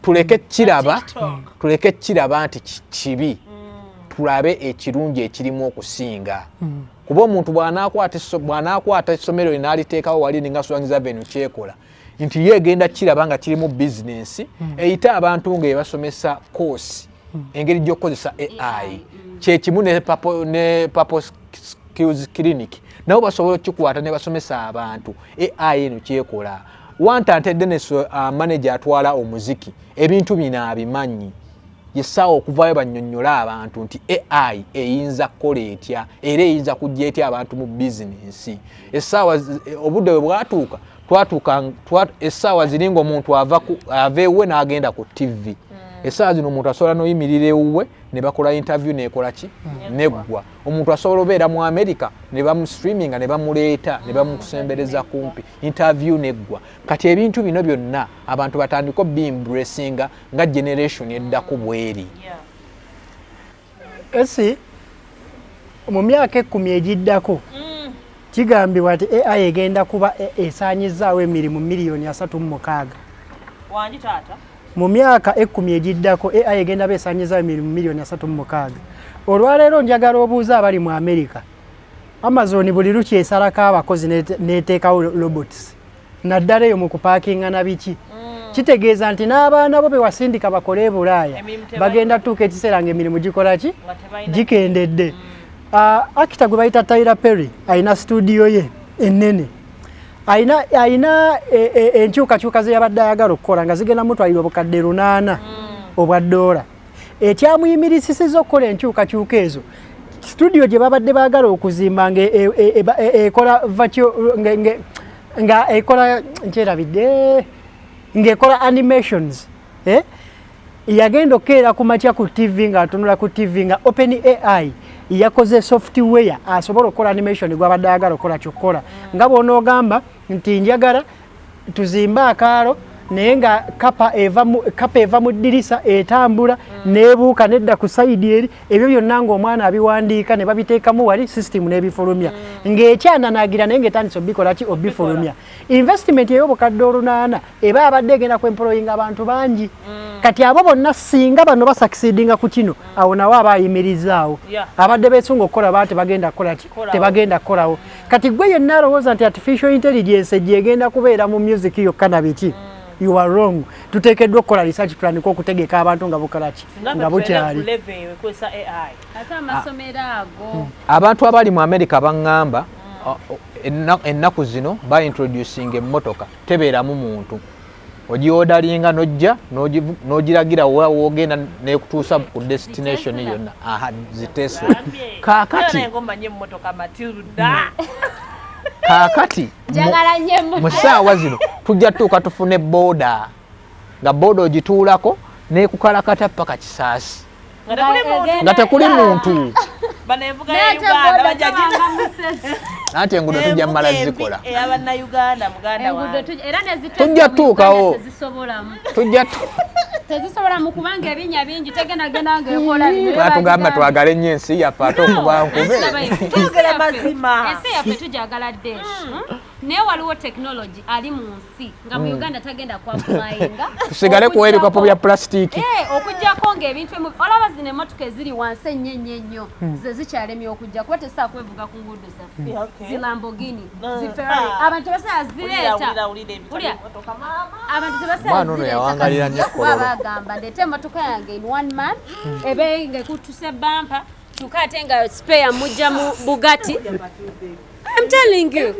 tuleke kiraba nti kibi tulabe ekirungi ekirimu okusinga kuba omuntu bw'anaakwata essomero lye n'aliteekawo wali ninga Swangiza Avenue kyekola nti yeegenda kiraba nga kirimu bizinensi eyita abantu ng'ebasomesa koosi engeri gy'okukozesa AI kyekimu ne Purple Skills Clinic nabo basobola okukikwata ne basomesa abantu AI eno kyekola wantantedde ne manager atwala omuziki ebintu bino abimanyi yessaawa okuvaayo bannyonnyola abantu nti AI eyinza kukola etya era eyinza kujja etya abantu mu bizinensi essaawa obudde bwe bwatuuka essaawa ziringa omuntu ava ewuwe n'agenda ku TV essaawa zino omuntu asobola n'oyimirira ewuwe ne bakola interview nekola ki neggwa omuntu asobola obeera mu America ne bamusitreaminga ne bamuleeta ne bamukusembereza kumpi interview neggwa kati ebintu bino byonna abantu batandika bimbracinga nga generation eddaku bweri esi mu myaka 10 egiddako kigambibwa nti AI egenda kuba esaanyizaawo emirimu miliyoni 3.6 wangi taata mu myaka 10 egiddako AI egenda beesaanyizaawo emirimu miliyoni 3.6 olwaleero njagala obuuza abali mu America Amazon buli luki esalako abakozi neteekawo robots naddala eyo mu kupaakinga na biki kitegeeza nti n'abaana bo bewasindika bakole Bulaaya bagenda tuuka ekiseera ng'emirimu gikola ki gikendedde akita gwe bayita Tyler Perry ayina studio ye ennene ayina enkyukakyuka ze yabadde ayagala okukola nga zigenda mutwalira obukadde 800 obwa $. Ekyamuyimirisisiza okukola enkyukakyuka ezo studio gye babadde baagala okuzimba ng'ekola nga ekola nkyerabidde ng'ekola animations yagenda okukeera ku makya ku TV ng'atunula ku TV nga OpenAI yakoze software asobola okukola animation gwabadde ayagala okukola kyokkola nga bw'onoogamba nti njagala tuzimbe akaalo naye nga kapa eva mu ddirisa etambula neebuuka nedda ku sayidi eri ebyo byonna ng'omwana abiwandiika ne babiteekamu wali system n'ebifulumya ng'ekyananaagira naye ng'etandisa obikola ki obifulumya investment ey'obukadde 800 eba abadde egenda ku employing abantu bangi kati abo bonna singa bano basakisidinga ku kino awo nawo aba ayimirizaawo abadde beesunga okukola baba tebagenda kukola ki tebagenda kukolawo kati gwe yenna alowooza nti artificial intelligence gyegenda kubeera mu music yokka na biki you are wrong tuteekeddwa okukola research plan ko okutegeka abantu nga bukola ki nga bukyali abantu abali mu America baŋŋamba ennaku zino baintroducing emmotoka tebeeramu muntu ogiodalinga nojja n'ogiragira woogenda nekutuusa ku destination yonna ziteswa kaakati kaakati mu ssaawa zino tujja tuuka tufune booda nga booda ogituulako n'ekukalakata paka Kisaasi nga tekuli muntu nati enguudo tujja mmala zikola tujja tuukawo tezisobolamu kubanga ebinya bingi tegendagenda ngaekola batugamba twagale nnyo ensi yaffe ate okuba nkube ensi yaffe tujagala dde naye waliwo tekinologi ali mu nsi nga mu Uganda tagenda kwapulayinga tusigale kuwa ebikopo bya plasitiiki okugjako ng'ebintu olaba zino emmotoka eziri wansi ennyo ze zikyalemye okujja kuba tesaa kwevuga ku nguudo zaffe zilambogini ziferari abantu tebasaa zireeta abantu tebasaa bagamba ndeete emmotoka yange in one month ebe ngekutuse bampa tukate nga spare mujja mu Bugatti. I'm telling you.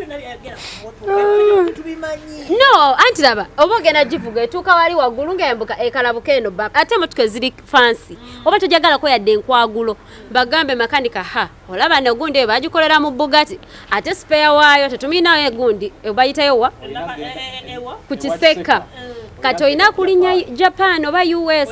No, anti laba obogenda jivuga etuuka wali waggulu ng'embuka ekalabuka eno baka ate emmotoka ziri fancy oba tojagalako yadde enkwagulo bagambe makanika olaba negundi eyo bagikolera mu Bugatti ate spare waayo tetuminayo egundi bayitayo wa ku Kiseka kati olina kulinnya Japan oba US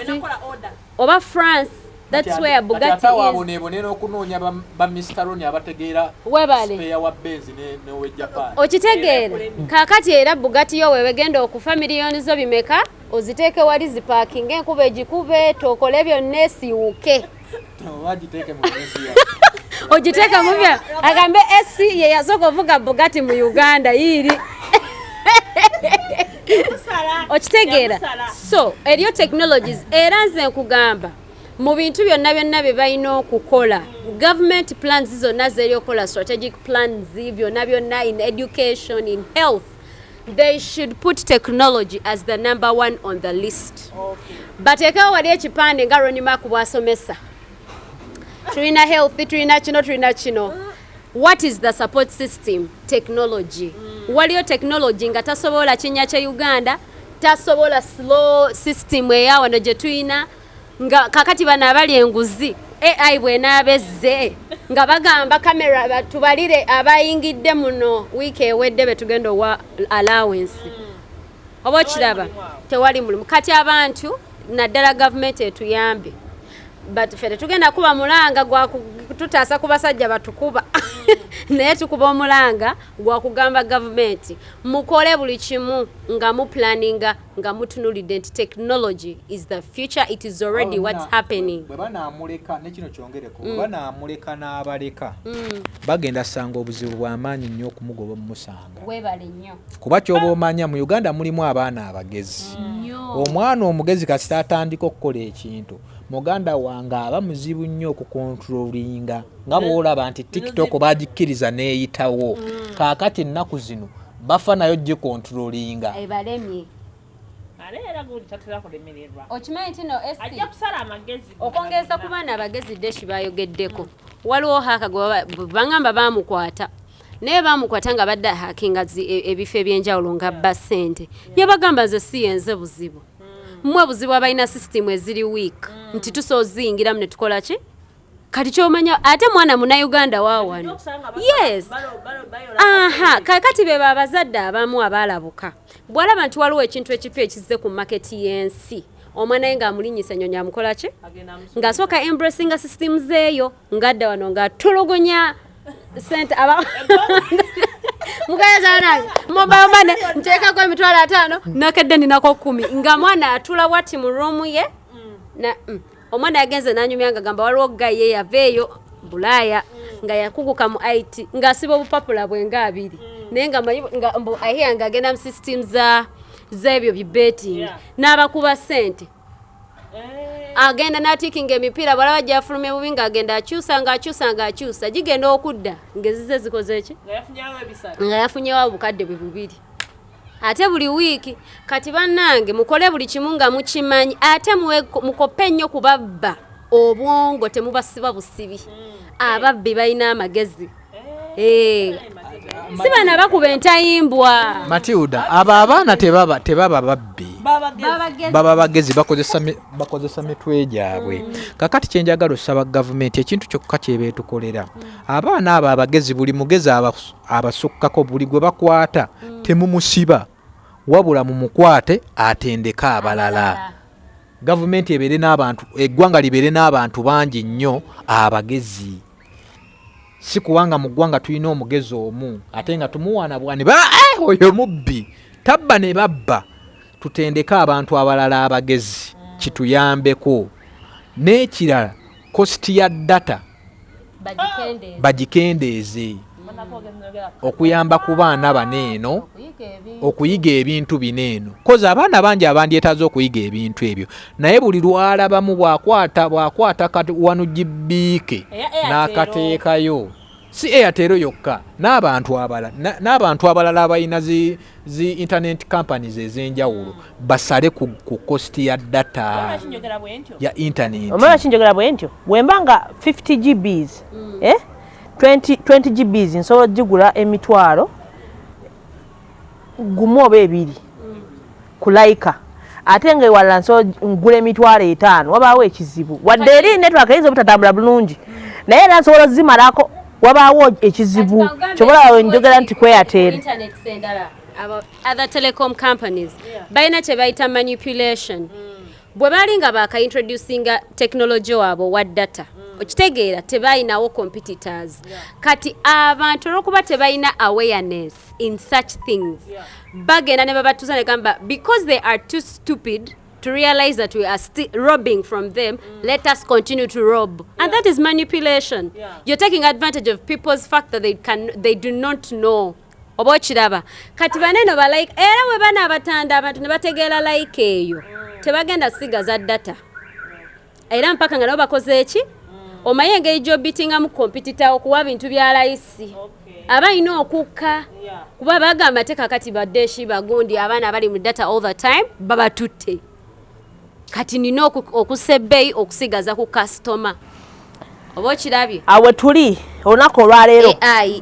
oba France. That's where Bugatti is. Okunoonya ba Mr. Roni abategeera spare wa Benz ne we Japan. Okitegeera kaakati era Bugatti yo webegenda okufa miliyoni zo bimeka oziteeke wali ziparking enkuba egikube tokole byonna esiwuke. Wagiteeke mu Bugatti ya. Ogiteeke mu bya agambe SC ye yasooka ovuga Bugatti mu Uganda yiri. Okitegeera so eriyo technologies era nze nkugamba mu bintu byonna bye balina okukola government plans zonna zeri okola strategic plans byonna in education in health they should put technology as the number one on the list bateekawo wali ekipande nga Ronima kubwasomesa tulina health tulina kino what is the support system technology waliyo technology nga tasobola kinya kya Uganda tasobola slow system eya wano gye tulina nga kakati bana abali enguzi AI bwenabezze nga bagamba kamera batubalire abayingidde muno wiki ewedde betugenda wa allowance oba kiraba tewali mulimu kati abantu naddala government etuyambe but fere tugenda kuba mulanga gwa tutaasa kubasajja batukuba naye tukuba omulanga gwa kugamba government mukole buli kimu nga mu planninga nga mutunulidde nti technology is the future it is already what's happening bwe banaamuleka ne kino kyongereko bwe banaamuleka n'abaleka bagenda sanga obuzibu bw'amaanyi nnyo okumugoba mumusanga webale nnyo kuba kyoba omanya mu Uganda mulimu abaana abagezi omwana omugezi kasita atandika okukola ekintu muganda wange aba muzibu nnyo okukontrolinga nga bw'olaba nti TikTok bagikkiriza neeyitawo kaakati ennaku zino bafa nayo gikontrolinga ebalemye okimanyi nti no okongeza ku baana abagezi deshi bayogeddeko waliwo haka bangamba bamukwata naye bamukwata nga badde hakinga ebifo ebyenjawulo nga bba ssente yabagamba nze siyenze buzibu mmwe buzibu abalina system eziri weak nti tusoziyingiramu ne tukola ki kati kyomanya ate mwana Munnayuganda waawano yes kakati be babazadde abamu abalabuka bw'alaba nti waliwo ekintu ekipya ekizze ku maketi y'ensi omwana ye ng'amulinnyisa nnyonyi amukola ki ng'asooka embracinga systems eyo ng'adda wano ng'atulugunya sente mukayaza nange mobamane nteekako emitwalo 5 nakedde ninako 10 nga mwana atula wati mu room ye na omwana yagenze nanyumya nga gamba waliwo gaye yaveeyo Bulaaya nga yakuguka mu IT ng'asiba obupapula bwe nga 2 naye nga mbu ahiya nga agenda mu systems z'ebyo betting n'abakuba sente agenda n'atikinga emipiira balaba gyafulumya bubi ng'agenda akyusa gigenda okudda ng'ezize zikoze ki nga yafunyewo obukadde bwe 2 ate buli wiiki kati bannange mukole buli kimu nga mukimanyi ate mukope nnyo kubabba obwongo temubasiba busibi ababbi balina amagezi si bana bakuba entayimbwa. Matilda, abo abaana tebaba babbi. Baba bagezi bakozesa mitwe gyabwe. Kakati kyenjagala osaba gavumenti ekintu kyokka kyebeetukolera. Abaana abo abagezi buli mugezi abasukkako buli gwe bakwata temumusiba. Wabula mumukwate atendeka abalala. Gavumenti ebeere n'abantu, eggwanga libeere n'abantu bangi nnyo abagezi. Si kuwanga mu ggwanga tulina omugezi omu ate nga tumuwaanabwani oyo mubbi tabba ne babba. Tutendeka abantu abalala abagezi kituyambeko. N'ekirala kositi ya data bagikendeeze okuyamba ku baana baneeno okuyiga ebintu bineeno. Koza abaana bangi abandyetaaze okuyiga ebintu ebyo naye buli lwalabamu bwakwata wanu gibiike n'akateekayo. Si Airtel yokka n'abantu abalala abalina zi internet companies ez'enjawulo basale ku cost ya data ya internet. Omala kinjogera bwe ntyo bwembanga 50 GBs 20 GBs nsobola gigula emitwalo gumu oba ebiri ku Laika ate nga ewalala nsobola ngula emitwalo 5 wabaawo ekizibu wadde eri network eyinza obutatambula bulungi naye era nsobola zimalako wabaawo ekizibu kyobola njogera nti ku Airtel. Other telecom companies bayina kyebayita manipulation. Bwe bali nga baka-introducinga technology wabo wa data okitegeera tebayinawo competitors. Kati abantu olwokuba tebayina awareness in such things bagenda ne babatuuza ne gamba because they are too stupid to realize that we are still robbing from them, let us continue to rob. And that is manipulation. You're taking advantage of people's fact that they do not know. Oba kiraba kati baneno ba like era we bana abatanda abantu ne bategeera like eyo tebagenda siga za data era mpaka nga nabo bakoze eki omaye engeri gy'obitinga mu competitor okuwa bintu bya layisi abalina okukka kuba bagamba te kakati baddeshi bagundi abaana abali mu data all the time babatutte kati nina okussa ebbeeyi okusigaza ku customer. Oba kirabye awe tuli olunaku olwaleero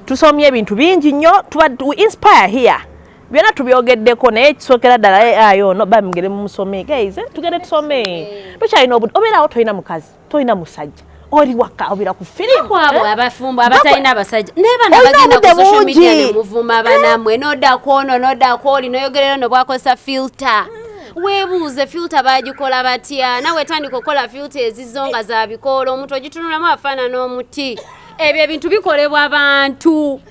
tusomye ebintu bingi nnyo we inspire here byonna tubyogeddeko naye kisookera ddala AI ono bamugere mumusome guys tugende tusome tukyalina obeerawo tolina mukazi tolina musajja oli waka obeera ku firimu kwabo abafumbo abatalina abasajja naye bana bagenda ku social media ne muvuma banamwe nodako ono nodako oli noyogerera no bwakozesa filter. Webuuze filter bagikola batya nawe tandika okola filter ezizonga za bikolo omuntu ogitunulamu afaana n'omuti ebyo ebintu bikolebwa abantu.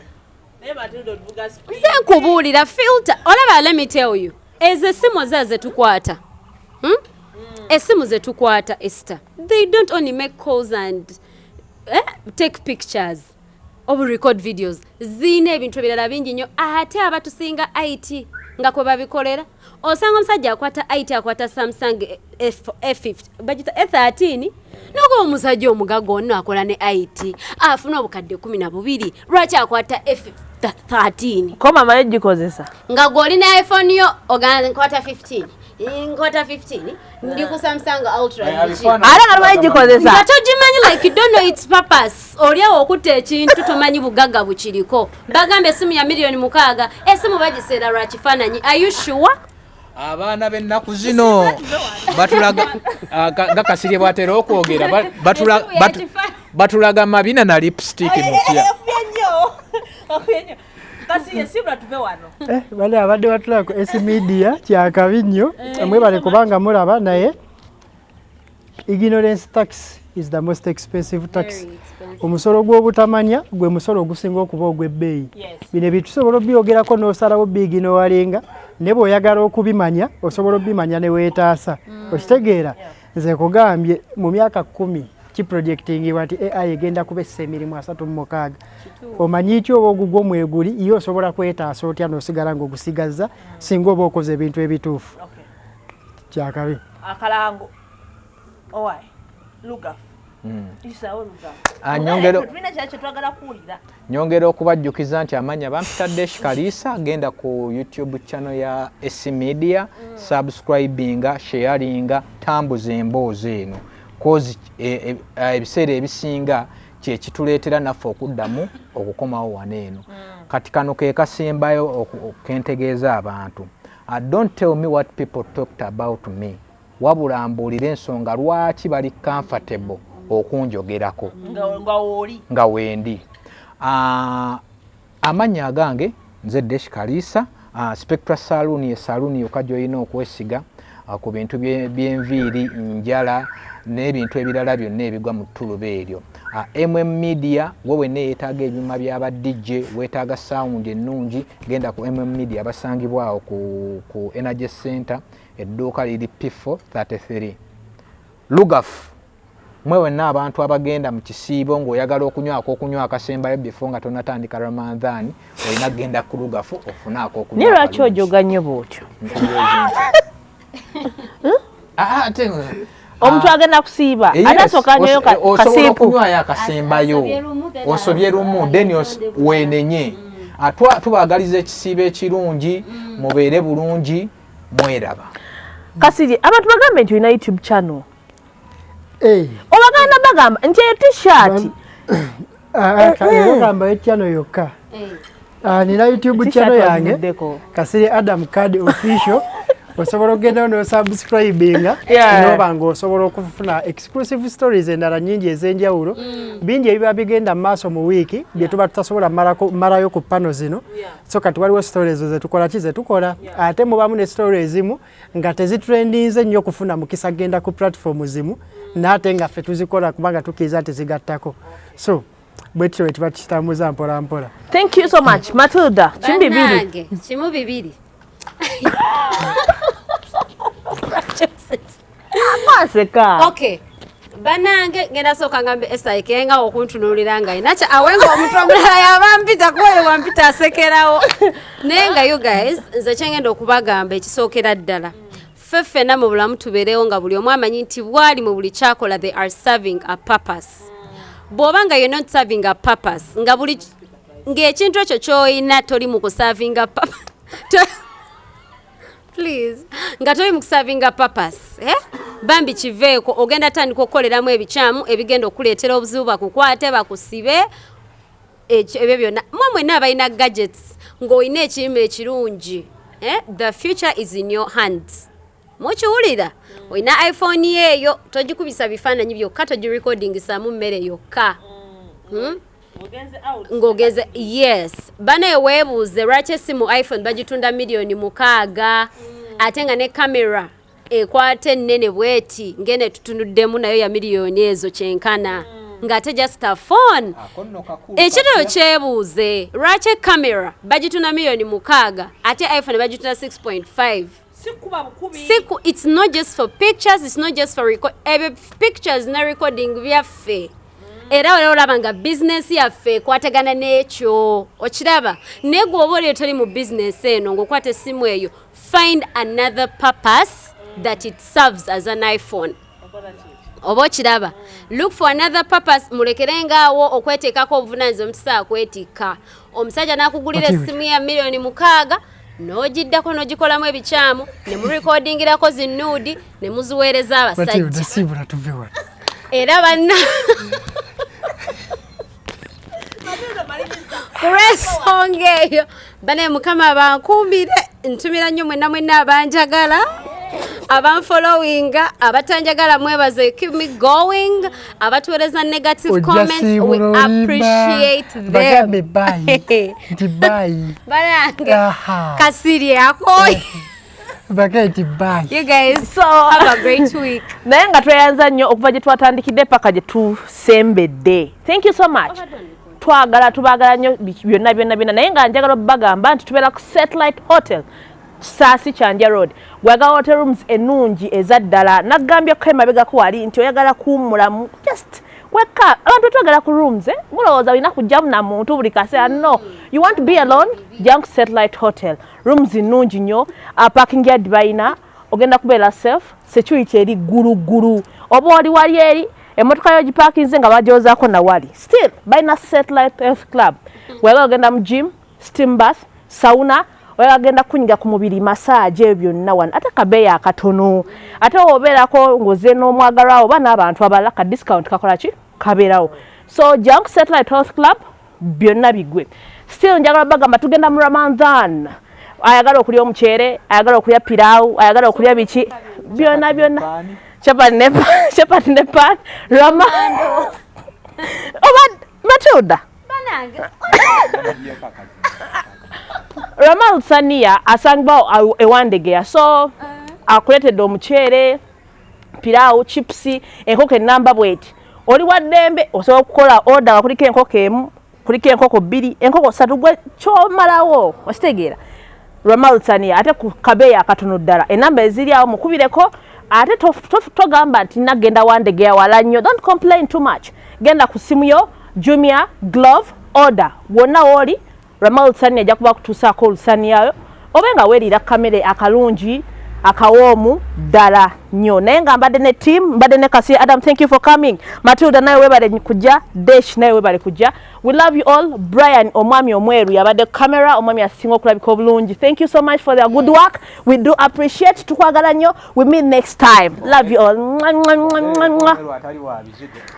Nze nkubuulira filter olaba let me tell you ezo essimu ze tukwata essimu ze tukwata Esther they don't only make calls and take pictures or record videos zine ebintu ebirala bingi nnyo ate abatusinga IT nga kwe babikolera osanga omusajja akwata IT akwata Samsung F50 bagita F13 noko omusajja omugago ono akola ne IT afuna obukadde 12 lwaki akwata F13 koma maye gikozesa nga goli na iPhone yo oganda nkwata 15 ngota 15 ndi ku Samsung Ultra ala nga maye gikozesa nga togimanyi like you don't know its purpose oliawo okutta ekintu tomanyi bugagga bukiriko bagambe esimu ya milioni 6 esimu bagiseera lwa kifaananyi are you sure? Abaana b'ennaku zino batulaga gakasirye bwatera okwogera batulaga mabina na lipstick mupya bale abadde batulako S media kyakabi nnyo amwe bale kubanga mulaba naye ignorance tax is the most expensive tax. Omusolo gw'obutamanya gwe musolo ogusinga okuba ogw'ebbeeyi. Bino bitusobola obyogerako n'osalawo biigi n'owalinga ne bw'oyagala okubimanya osobola obimanya ne weetaasa. Okitegeera nze kugambye mu myaka 10 kiprojectingibwa nti AI egenda kubessa emirimu 36. Omanyi ki oba ogugwo mweguli iyo osobola kwetaasa otya n'osigala ng'ogusigazza singa oba okoze ebintu ebituufu. Kyakabi. Akalango. Owai. Luga. Nyongera okubajjukiza nti amanya bampitadde Shikalisa agenda ku YouTube channel ya S Media subscribinga sharinga tambuza emboozi eno kozi ebiseera ebisinga kye kituleetera naffe okuddamu okukomawo wano eno kati kano ke kasembayo kentegeeza abantu. Don't tell me what people talked about me. Wabula mbuulira ensonga lwaki bali comfortable okunjogerako nga wendi. Amannya agange nze Desh Kalisa, Spectra Saloon ye saloon yokka gy'olina okwesiga ku bintu by'enviiri, njala n'ebintu ebirala byonna ebigwa mu ttuluba eryo. Media wewe neetaaga ebyuma by'aba DJ, weetaaga sound ennungi, genda ku Media basangibwa awo ku Energy Center, edduuka liri P4 33. Lugafu mwewe n'abantu abagenda mu kisiibo ng'oyagala okunywa akasembayo before nga tonatandika Ramadhan, olina genda ku Lugafu ofunaako okunywa. Ni lwaki ojoga nnyo bw'otyo? Omuntu agenda kusiiba atasooka nnyo kasiipu. Osobola okunywayo akasembayo osobye lumu then weenenye. Tubaagaliza ekisiibo ekirungi, mubeere bulungi, mweraba. Kasiri, abantu bagambe nti olina YouTube channel. Obaganda bagamba nti eyo t-shirt. Bagamba channel yokka. Nina YouTube channel yange Kasiri Adam Card Official. Osobola okugenda n'osubscribinga n'oba ng'osobola okufuna exclusive stories endala nnyingi ez'enjawulo, bingi ebiba bigenda mu maaso mu wiiki bye tuba tutasobola malayo ku pano zino. So kati waliwo stories ze tukola ate mubamu ne stories ezimu nga tezitrendinze nnyo okufuna mukisa genda ku platform zimu, n'ate nga ffe tuzikola kubanga tukkiriza nti zigattako. So bwetyo bwe tuba tukitambuza mpola mpola. Thank you so much Matilda. Kimu bibiri. Okay. Banange ngenda soka ngambe Esther kenga okuntunulira nga inacha awenga omuntu omulala yabampita kwe wampita asekerawo. Nenga you guys nze kyengenda okubagamba ekisookera ddala. Ffeffe na mu bulamu tubeerewo nga buli omu amanyi nti bwali mu buli kyakola they are serving a purpose. Bw'obanga you're not serving a purpose nga buli ng'ekintu ekyo ky'olina toli mu kuserving a purpose. Please, nga toli mu serving a purpose, bambi kiveeko ogenda tandika okukoleramu ebikyamu ebigenda okuleetera obuzibu bakukwate bakusibe ebyo byonna. Mwenna abalina gadgets ng'olina ekirime ekirungi, the future is in your hands. Mukiwulira? Olina iPhone yeeyo togikubisa bifaananyi byokka, togirecordingisamu mmere yokka. Ngogeze yes bana weebuuze lwaki essimu iPhone bagitunda miliyoni 6 ate nga ne kamera ekwate nnene bweti ngene tutunuddemu nayo ya miliyoni ezo kyenkana ng'ate just a phone. Ekiriro kyebuuze lwaki kamera bagitunda miliyoni 6 ate iPhone bagitunda 6.5. It's not just for pictures, it's not just for pictures na recording byaffe. Era olaba nga business yaffe ekwatagana n'ekyo okiraba naye gwoba oli toli mu business eno ng'okwata essimu eyo, find another purpose that it serves as an iPhone. Oba okiraba look for another purpose. Mulekerengaawo okweteekako obuvunaanyizibwa omukisaa kwetikka. Omusajja n'akugulira essimu ya miliyoni 6 n'ogiddako n'ogikolamu ebikyamu ne mu recordingirako zinnuudi ne muziweereza abasajja. Era banna kuresongeeyo bane mukama bankumbire ntumira nnyo mwenna abanjagala abanfollowinga abatanjagala mwebaze, keep me going. Abatuweereza negative comments we appreciate them. Barange Kasiri akoye. You guys have a great week. Naye nga tweyanza nnyo okuva gye twatandikidde paka gye tusembedde. Thank you so much. Tubaagala nnyo byonna naye nga njagala obagamba nti tubeera ku Satellite Hotel Saasi Chandya Road. Gwagala hotel rooms ennungi ezaddala. Nagambye ko emabega ko wali nti oyagala kuwummulamu just weka abantu twagala ku rooms mulowooza olina kujjamu na muntu buli kaseera. No, you want to be alone, junk Satellite Hotel. Rooms nnungi nnyo, parking yard bayina, ogenda kubeera safe, security eri gulu oba wali eri emotoka yo giparkinze nga bagyozaako na wali still bayina Satellite Health Club. Wega ogenda mu gym, steam bath, sauna, wega agenda kunyiga ku mubiri massage ebyo byonna wano ate kabeeya akatono. Ate obeerako ngoze n'omwagalwawo oba n'abantu abalala ka discount kakola ki kabeerawo. So junk Satellite Health Club byonna bigwe. still njagala Bagamba tugenda mu Ramadan ayagala okulya omuceere ayagala okulya pilau ayagala okulya biki byonna chapati ne pan Matilda Ronald Sania asangba ewandegeya so akuletedde omuceere pilau chipsi enkoko enamba bweti oli waddembe osobola okukola order nga kuliko enkoko emu kuliko enkoko bbiri enkoko ssatu gwe kyomalawo okitegeera Ronald Sania ate ku kabeeya akatono ddala enamba eziri awo mukubireko ate togamba nti nagenda wandegeya wala nnyo don't complain too much genda ku simu yo Jumia glove order wonna wooli Ronald Sania ajja kuba kutuusaako olusaniyayo oba nga weerira kamere akalungi akawoomu ddala nnyo naye nga mbadde ne team mbadde ne Kasi Adam thank you for coming Matilda naye webale kujja Desh naye webale kujja we love you all Brian omwami omweru yabadde camera omwami asinga okulabika obulungi thank you so much for their good work we do appreciate tukwagala nnyo we meet next time love you all